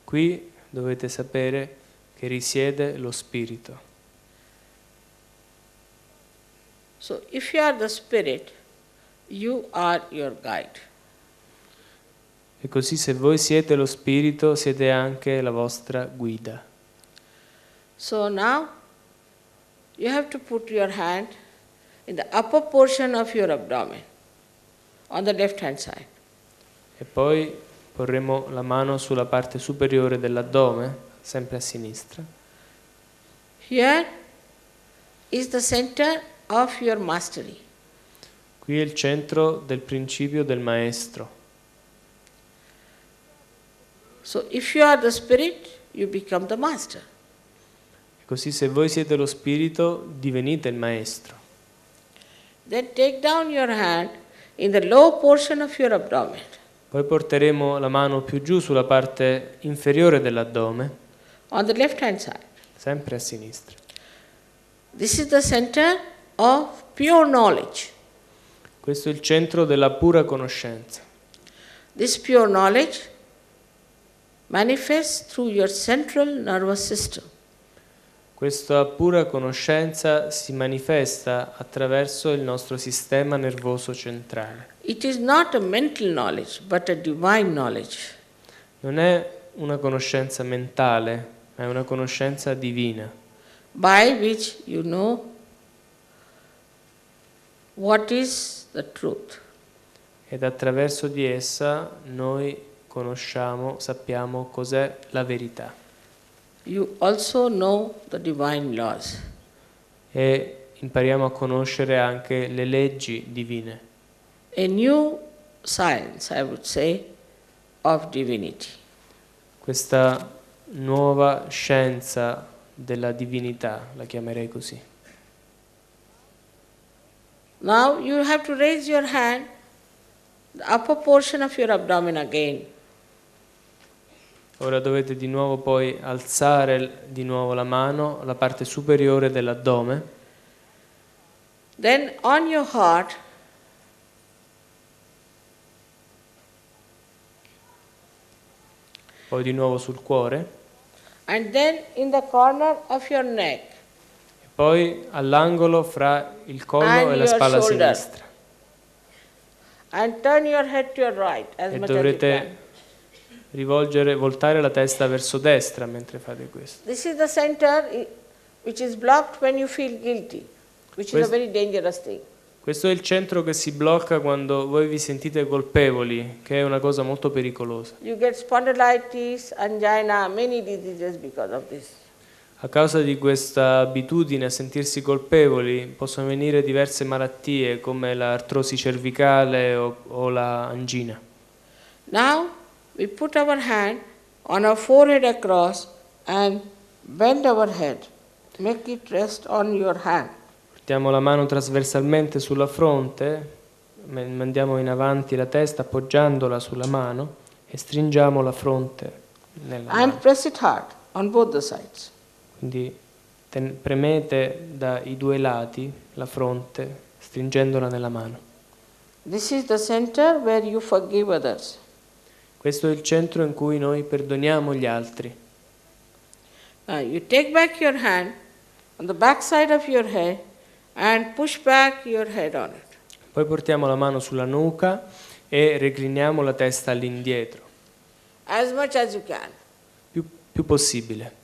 Qui dovete sapere che risiede lo spirito. So if you are the spirit, you are your guide. E così se voi siete lo spirito, siete anche la vostra guida. So now you have to put your hand in the upper portion of your abdomen, on the left hand side. E poi porremo la mano sulla parte superiore dell'addome, sempre a sinistra. Here is the center of your mastery. Qui è il centro del principio del maestro. So if you are the spirit, you become the master. E così se voi siete lo spirito, divenite il maestro. Then take down your hand in the low portion of your abdomen. Poi porteremo la mano più giù sulla parte inferiore dell'addome, On the left hand side. sempre a sinistra. This is the center of pure knowledge. Questo è il centro della pura conoscenza. This pure knowledge manifests through your central nervous system. Questa pura conoscenza si manifesta attraverso il nostro sistema nervoso centrale. It is not a mental knowledge, but a divine knowledge. Non è una conoscenza mentale, ma è una conoscenza divina, By which you know what is the truth. ed attraverso di essa noi conosciamo, sappiamo cos'è la verità. You also know the divine laws. E impariamo a conoscere anche le leggi divine. A new science, I would say, of divinity. Questa nuova scienza della divinità, la chiamerei così. Now you have to raise your hand, the upper portion of your abdomen again. Ora dovete di nuovo poi alzare di nuovo la mano, la parte superiore dell'addome, Then on your heart, poi di nuovo sul cuore, and then in the corner of your neck, e poi all'angolo fra il collo And e la your spalla shoulder. sinistra. and turn your head to your right as E much as you can. dovrete voltare la testa verso destra mentre fate questo. This is the center which is blocked when you feel guilty, which is a Questo- very dangerous thing. Questo è il centro che si blocca quando voi vi sentite colpevoli, che è una cosa molto pericolosa. You get spondylitis, angina, many diseases because of this. A causa di questa abitudine a sentirsi colpevoli possono venire diverse malattie come l'artrosi cervicale o la angina. Now we put our hand on our forehead across and bend our head. Make it rest on your hand. Portiamo la mano trasversalmente sulla fronte, mandiamo in avanti la testa appoggiandola sulla mano e stringiamo la fronte nella And mano. press it hard on both the sides. Quindi premete dai due lati la fronte stringendola nella mano. This is the center where you forgive others. Questo è il centro in cui noi perdoniamo gli altri. Now you take back your hand on the back side of your head and push back your head on it. Poi portiamo la mano sulla nuca e recliniamo la testa all'indietro, As much as you can. più possibile.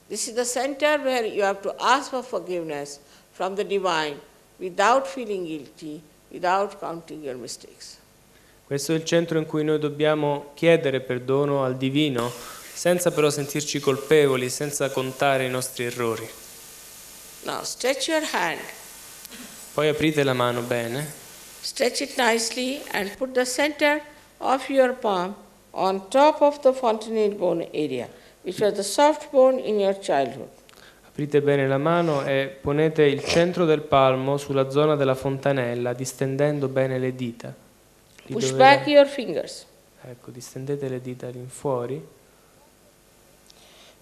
This is the center where you have to ask for forgiveness from the divine without feeling guilty, without counting your mistakes. Questo è il centro in cui noi dobbiamo chiedere perdono al divino, senza però sentirci colpevoli, senza contare i nostri errori. Now stretch your hand, Poi aprite la mano bene, stretch it nicely and put the center of your palm on top of the fontanelle bone area, which was the soft bone in your childhood. aprite bene la mano e ponete il centro del palmo sulla zona della fontanella, distendendo bene le dita. Lì Push dove- back your fingers. Ecco, distendete le dita all'infuori.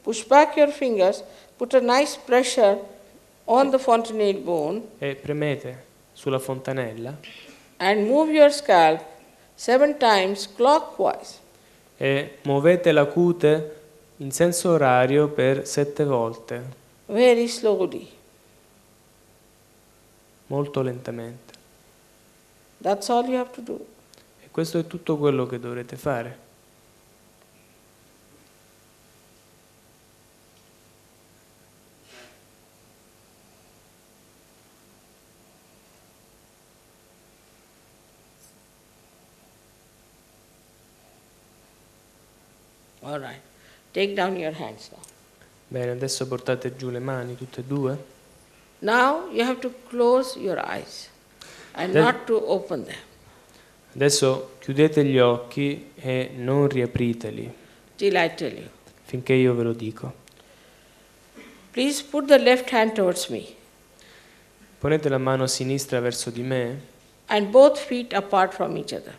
Push back your fingers, put a nice pressure on the fontanelle bone E premete sulla fontanella and move your scalp 7 times clockwise. e muovete la cute in senso orario per 7 volte, Very slowly. molto lentamente. That's all you have to do. E questo è tutto quello che dovrete fare. All right. Take down your hands now. Bene, adesso portate giù le mani tutte e due. Now you have to close your eyes and Then- not to open them Adesso chiudete gli occhi e non riapriteli till I tell you. finché io ve lo dico. Please put the left hand towards me Ponete la mano sinistra verso di me and both feet apart from each other.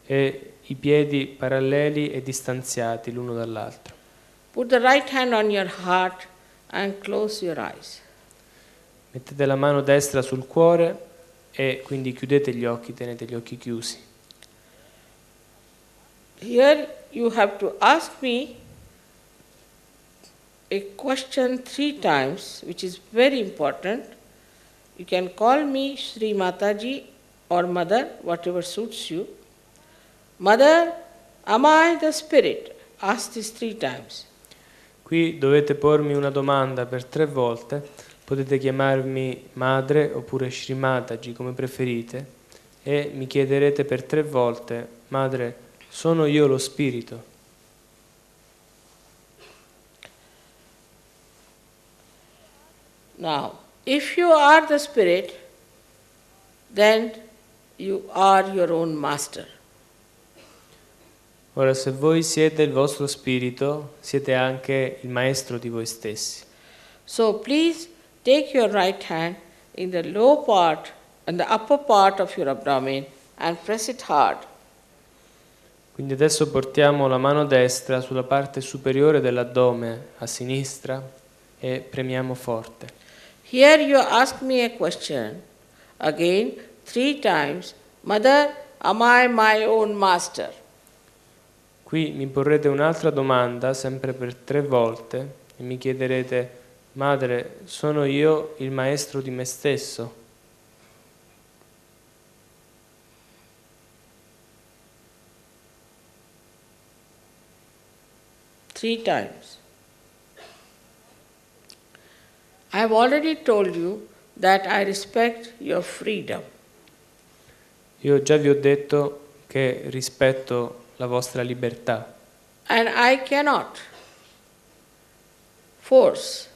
e i piedi paralleli e distanziati l'uno dall'altro. Put the right hand on your heart and close your eyes. Mettete la mano destra sul cuore e quindi chiudete gli occhi, tenete gli occhi chiusi. Here you have to ask me a question 3 times, which is very important. You can call me Sri Mataji or Mother, whatever suits you. Mother, am I the spirit? Ask this 3 times. Qui dovete pormi una domanda per 3 volte, potete chiamarmi madre oppure Srimataji come preferite e mi chiederete per 3 volte, madre, sono io lo spirito? Now, if you are the spirit, then you are your own master. Ora, se voi siete il vostro spirito, siete anche il maestro di voi stessi. So please take your right hand in the low part and the upper part of your abdomen and press it hard. Quindi adesso portiamo la mano destra sulla parte superiore dell'addome a sinistra e premiamo forte. Here you ask me a question again 3 times. Mother, am I my own master? Qui mi porrete un'altra domanda, sempre per 3 volte, e mi chiederete, madre, sono io il maestro di me stesso? Three times. I have already told you that I respect your freedom. Io già vi ho detto che rispetto la vostra libertà And I cannot force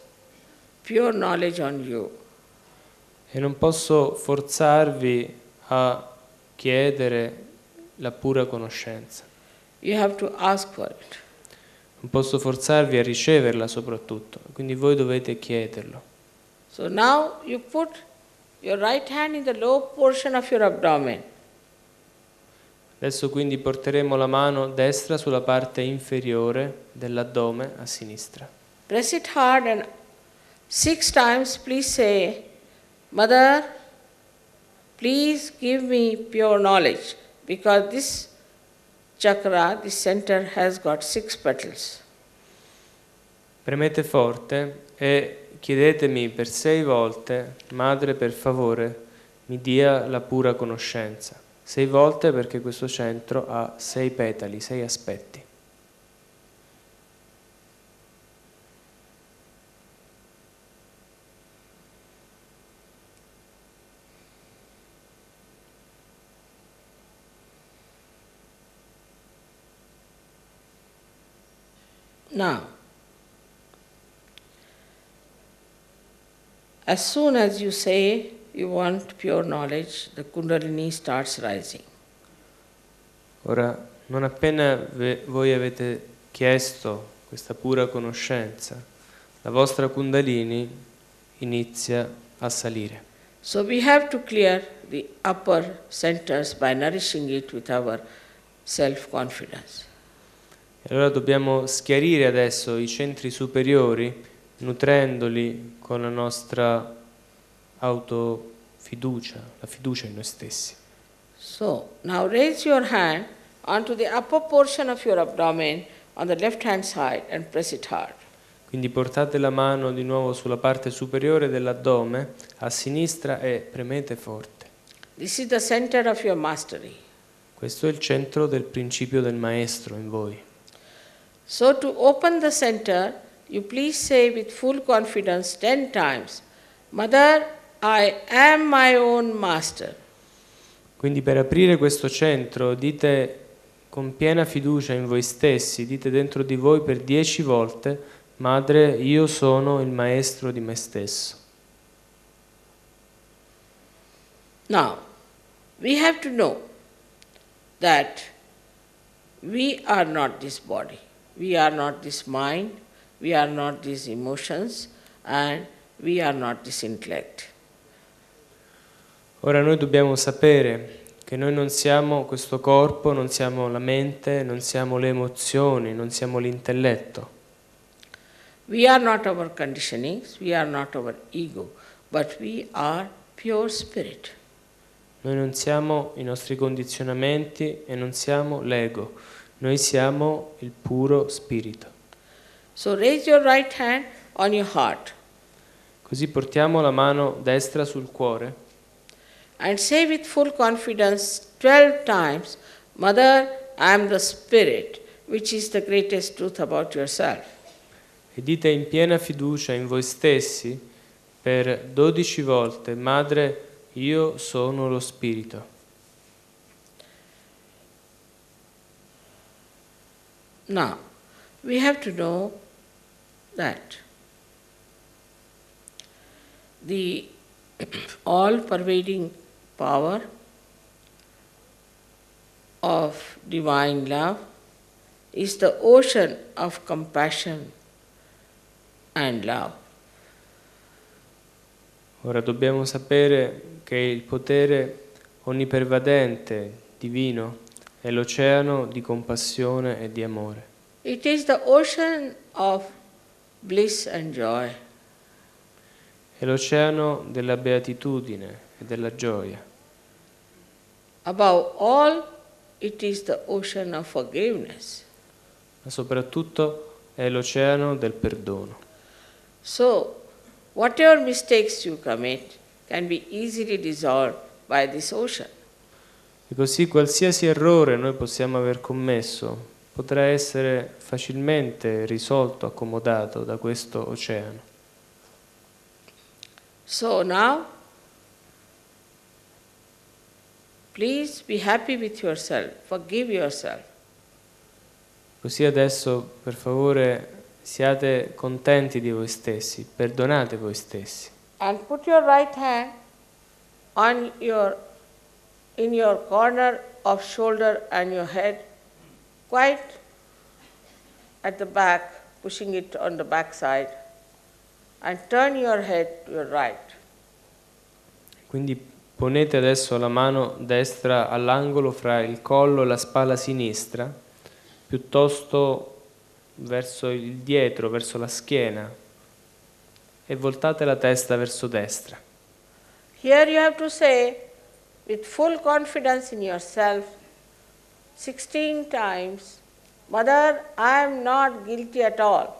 pure knowledge on you. E non posso forzarvi a chiedere la pura conoscenza. You have to ask for it. Non posso forzarvi a riceverla soprattutto, quindi voi dovete chiederlo. So now you put your right hand in the lower portion of your abdomen. Adesso quindi porteremo la mano destra sulla parte inferiore dell'addome a sinistra. Press it hard and 6 times please say, Mother, please give me pure knowledge, because this chakra, this center has got 6 petals. Premete forte e chiedetemi per 6 volte, Madre, per favore, mi dia la pura conoscenza. 6 volte perché questo centro ha 6 petali, 6 aspetti. Now, as soon as you say you want pure knowledge, the Kundalini starts rising. Ora, non appena voi avete chiesto questa pura conoscenza, la vostra Kundalini inizia a salire. So we have to clear the upper centers by nourishing it with our self-confidence. E allora dobbiamo schiarire adesso i centri superiori, nutrendoli con la nostra autofiducia, la fiducia in noi stessi. So now raise your hand onto the upper portion of your abdomen on the left hand side and press it hard. Quindi portate la mano di nuovo sulla parte superiore dell'addome a sinistra e premete forte. This is the center of your mastery. Questo è il centro del principio del maestro in voi. So to open the center, you please say with full confidence 10 times, Mother, I am my own master. Quindi per aprire questo centro dite con piena fiducia in voi stessi, dite dentro di voi per 10 volte, Madre, io sono il maestro di me stesso. Now, we have to know that we are not this body, we are not this mind, we are not these emotions, and we are not this intellect. Ora noi dobbiamo sapere che noi non siamo questo corpo, non siamo la mente, non siamo le emozioni, non siamo l'intelletto. We are not our conditionings, we are not our ego, but we are pure spirit. Noi non siamo i nostri condizionamenti e non siamo l'ego, noi siamo il puro spirito. So raise your right hand on your heart Così portiamo la mano destra sul cuore and say with full confidence 12 times, Mother, I am the spirit, which is the greatest truth about yourself. e dite in piena fiducia in voi stessi per 12 volte, Madre, io sono lo spirito. Now, we have to know that the all-pervading power of divine love is the ocean of compassion and love. Ora dobbiamo sapere che il potere onnipervadente, divino, è l'oceano di compassione e di amore. It is the ocean of bliss and joy. È l'oceano della beatitudine e della gioia. Above all, it is the ocean of forgiveness. Ma soprattutto è l'oceano del perdono. So, whatever mistakes you commit can be easily dissolved by this ocean. E così qualsiasi errore noi possiamo aver commesso potrà essere facilmente risolto, accomodato da questo oceano. So now, please be happy with yourself, forgive yourself. Così adesso, per favore, siate contenti di voi stessi, perdonate voi stessi. And put your right hand in your corner of shoulder and your head, quite at the back, pushing it on the back side, and turn your head to your right. Quindi ponete adesso la mano destra all'angolo fra il collo e la spalla sinistra, piuttosto verso il dietro, verso la schiena, e voltate la testa verso destra. Here you have to say, with full confidence in yourself, 16 times, Mother, I am not guilty at all.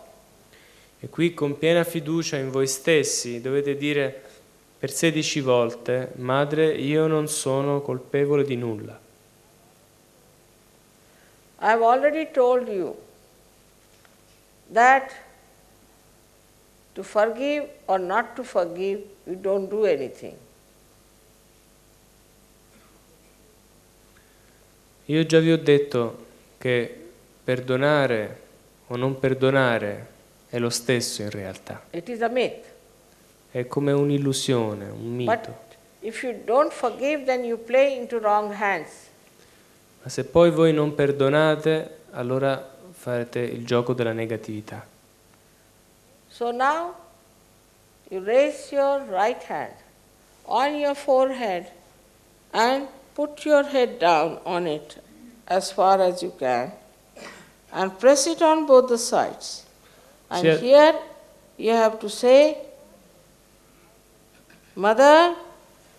E qui con piena fiducia in voi stessi dovete dire per 16 volte, Madre, io non sono colpevole di nulla. I have already told you that to forgive or not to forgive, you don't do anything. Io già vi ho detto che perdonare o non perdonare è lo stesso in realtà. It is a myth. È come un'illusione, un But mito. if you don't forgive, then you play into wrong hands. Ma se poi voi non perdonate, allora farete il gioco della negatività. So now you raise your right hand on your forehead and put your head down on it as far as you can and press it on both the sides. And Sì. here you have to say, Mother,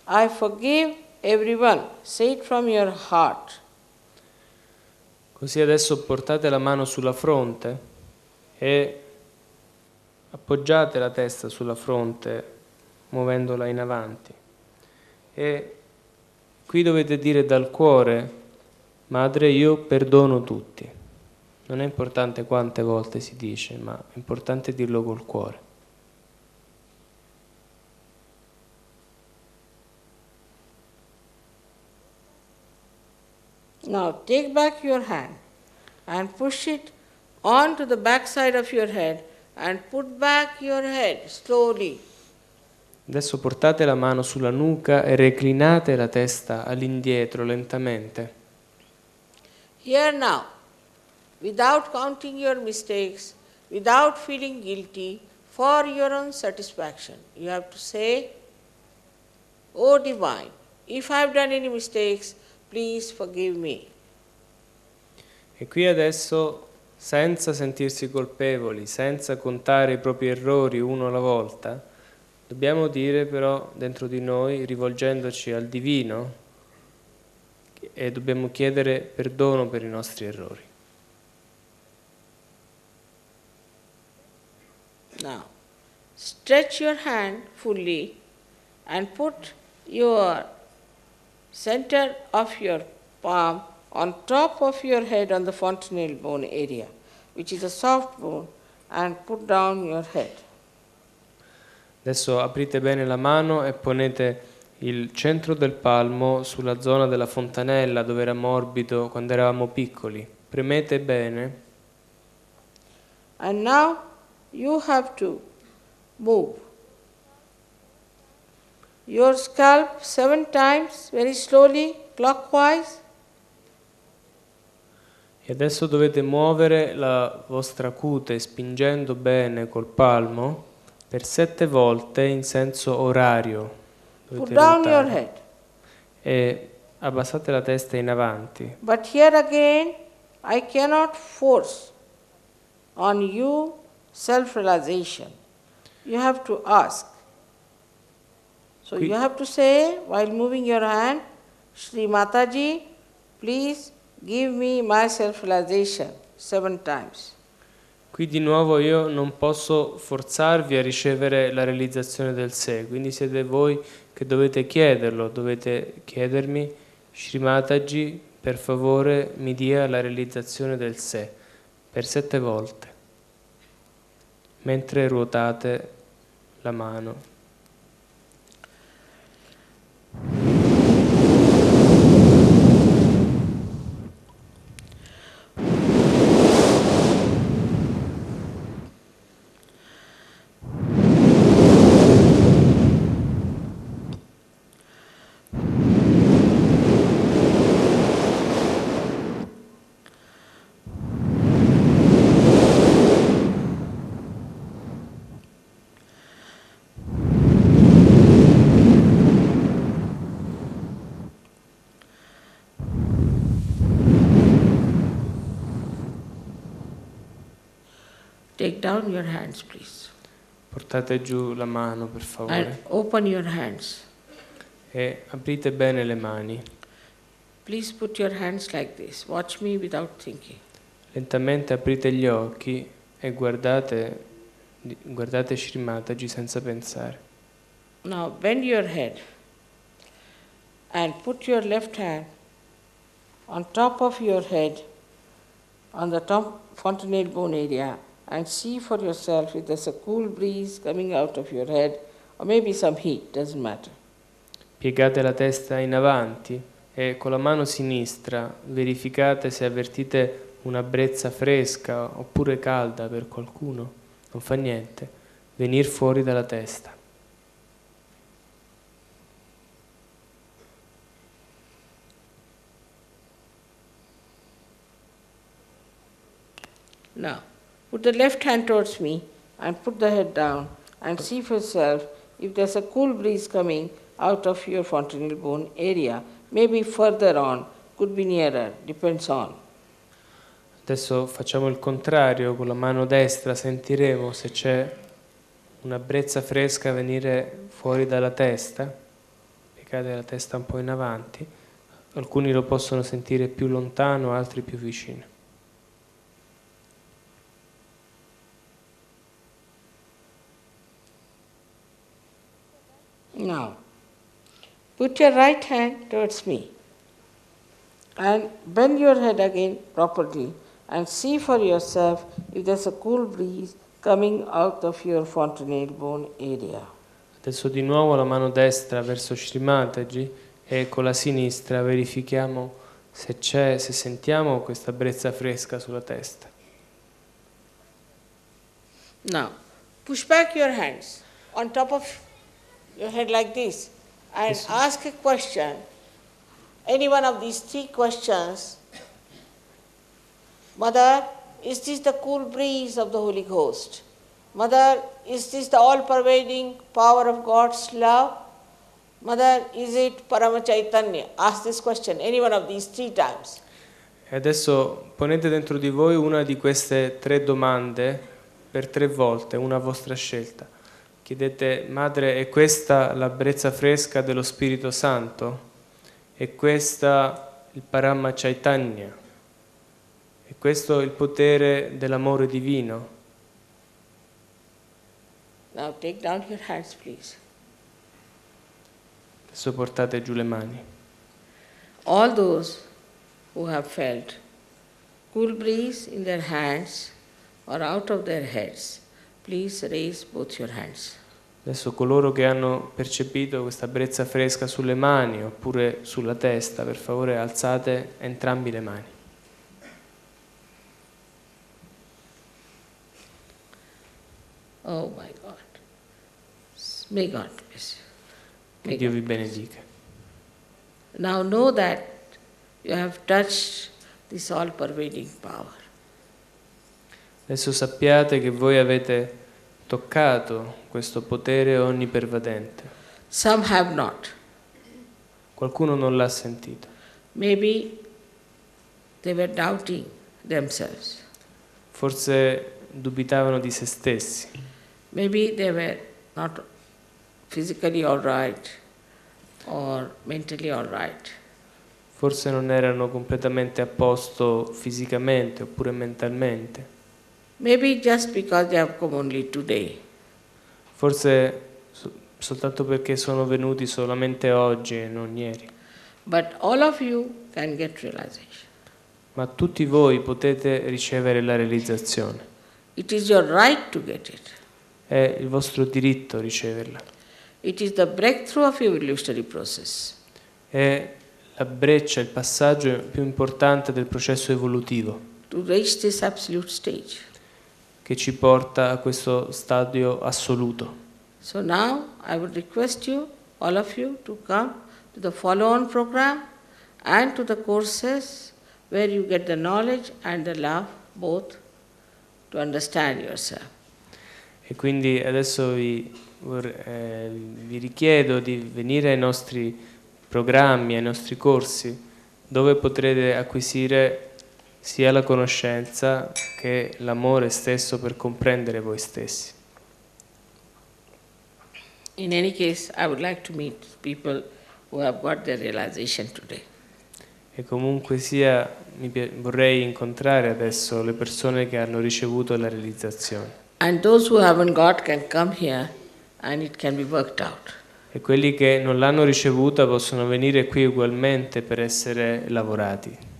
I forgive everyone. Say it from your heart. Così adesso portate la mano sulla fronte e appoggiate la testa sulla fronte muovendola in avanti. E qui dovete dire dal cuore, Madre, io perdono tutti. Non è importante quante volte si dice, ma è importante dirlo col cuore. Now take back your hand and push it onto the back side of your head and put back your head slowly. Adesso portate la mano sulla nuca e reclinate la testa all'indietro lentamente. Here now, without counting your mistakes, without feeling guilty, for your own satisfaction, you have to say, O Divine, if I have done any mistakes, please forgive me. E qui adesso, senza sentirsi colpevoli, senza contare i propri errori uno alla volta, dobbiamo dire però dentro di noi, rivolgendoci al Divino, e dobbiamo chiedere perdono per i nostri errori. Now, stretch your hand fully and put your center of your palm on top of your head on the fontanelle bone area, which is a soft bone, and put down your head. Adesso aprite bene la mano e ponete il centro del palmo sulla zona della fontanella dove era morbido quando eravamo piccoli. Premete bene. And now you have to move your scalp 7 times very slowly, clockwise. E adesso dovete muovere la vostra cute spingendo bene col palmo per 7 volte in senso orario. Put Dovete down ruotare. your head. E abbassate la testa in avanti. But here again, I cannot force on you self-realization. You have to ask. So Qui- you have to say, while moving your hand, Shri Mataji, please give me my self-realization 7 times. Qui di nuovo io non posso forzarvi a ricevere la realizzazione del sé, quindi siete voi che dovete chiederlo, dovete chiedermi, Shri Mataji, per favore mi dia la realizzazione del sé, per 7 volte, mentre ruotate la mano. down your hands, please, Portate giù la mano, per and favore, open your hands. e aprite bene le mani. Please put your hands like this. Watch me without thinking. Lentamente aprite gli occhi e guardate Sri Mataji senza pensare. Now bend your head and put your left hand on top of your head, on the top fontanelle bone area, and see for yourself if there's a cool breeze coming out of your head, or maybe some heat, doesn't matter. Piegate la testa in avanti e con la mano sinistra verificate se avvertite una brezza fresca oppure calda per qualcuno, non fa niente, venir fuori dalla testa. Now, put the left hand towards me and put the head down and see for yourself if there's a cool breeze coming out of your fontanelle bone area, maybe further on, could be nearer, depends on. Adesso facciamo il contrario, con la mano destra sentiremo se c'è una brezza fresca venire fuori dalla testa, piegate la testa un po' in avanti, alcuni lo possono sentire più lontano, altri più vicino. Now, put your right hand towards me and bend your head again properly and see for yourself if there's a cool breeze coming out of your fontanelle bone area. Adesso di nuovo la mano destra verso Sri Mataji e con la sinistra verifichiamo se sentiamo questa brezza fresca sulla testa. Now, push back your hands on top of your head like this and ask a question. Any one of these three questions. Mother, is this the cool breeze of the Holy Ghost? Mother, is this the all-pervading power of God's love? Mother, is it Parama Chaitanya? Ask this question, any one of these three times. E adesso ponete dentro di voi una di queste tre domande per 3 volte, una a vostra scelta. Chiedete, Madre, è questa la brezza fresca dello Spirito Santo? È questa il Parama Chaitanya? È questo il potere dell'amore divino? Now take down your hands, please. Adesso portate giù le mani. All those who have felt cool breeze in their hands or out of their heads, please raise both your hands. Adesso coloro che hanno percepito questa brezza fresca sulle mani oppure sulla testa, per favore alzate entrambi le mani. Oh my God. May God bless you. Che Dio vi benedica. Now know that you have touched this all-pervading power. Adesso sappiate che voi avete toccato questo potere onnipervadente. Some have not. Qualcuno non l'ha sentito. Maybe they were doubting themselves. Forse dubitavano di se stessi. Maybe they were not physically all right or mentally all right. Forse non erano completamente a posto fisicamente oppure mentalmente. Maybe just because they have come only today. Forse soltanto perché sono venuti solamente oggi e non ieri. But all of you can get realization. Ma tutti voi potete ricevere la realizzazione. It is your right to get it. È il vostro diritto riceverla. It is the breakthrough of evolutionary process. È la breccia, il passaggio più importante del processo evolutivo To reach this absolute stage. che ci porta a questo stadio assoluto. So now I would request you, all of you, to come to the follow-on program and to the courses where you get the knowledge and the love both to understand yourself. E quindi adesso vi richiedo di venire ai nostri programmi, ai nostri corsi, dove potrete acquisire sia la conoscenza che l'amore stesso per comprendere voi stessi. In any case, I would like to meet people who have got their realization today. E comunque sia, vorrei incontrare adesso le persone che hanno ricevuto la realizzazione. And those who haven't got can come here and it can be worked out. E quelli che non l'hanno ricevuta possono venire qui ugualmente per essere lavorati.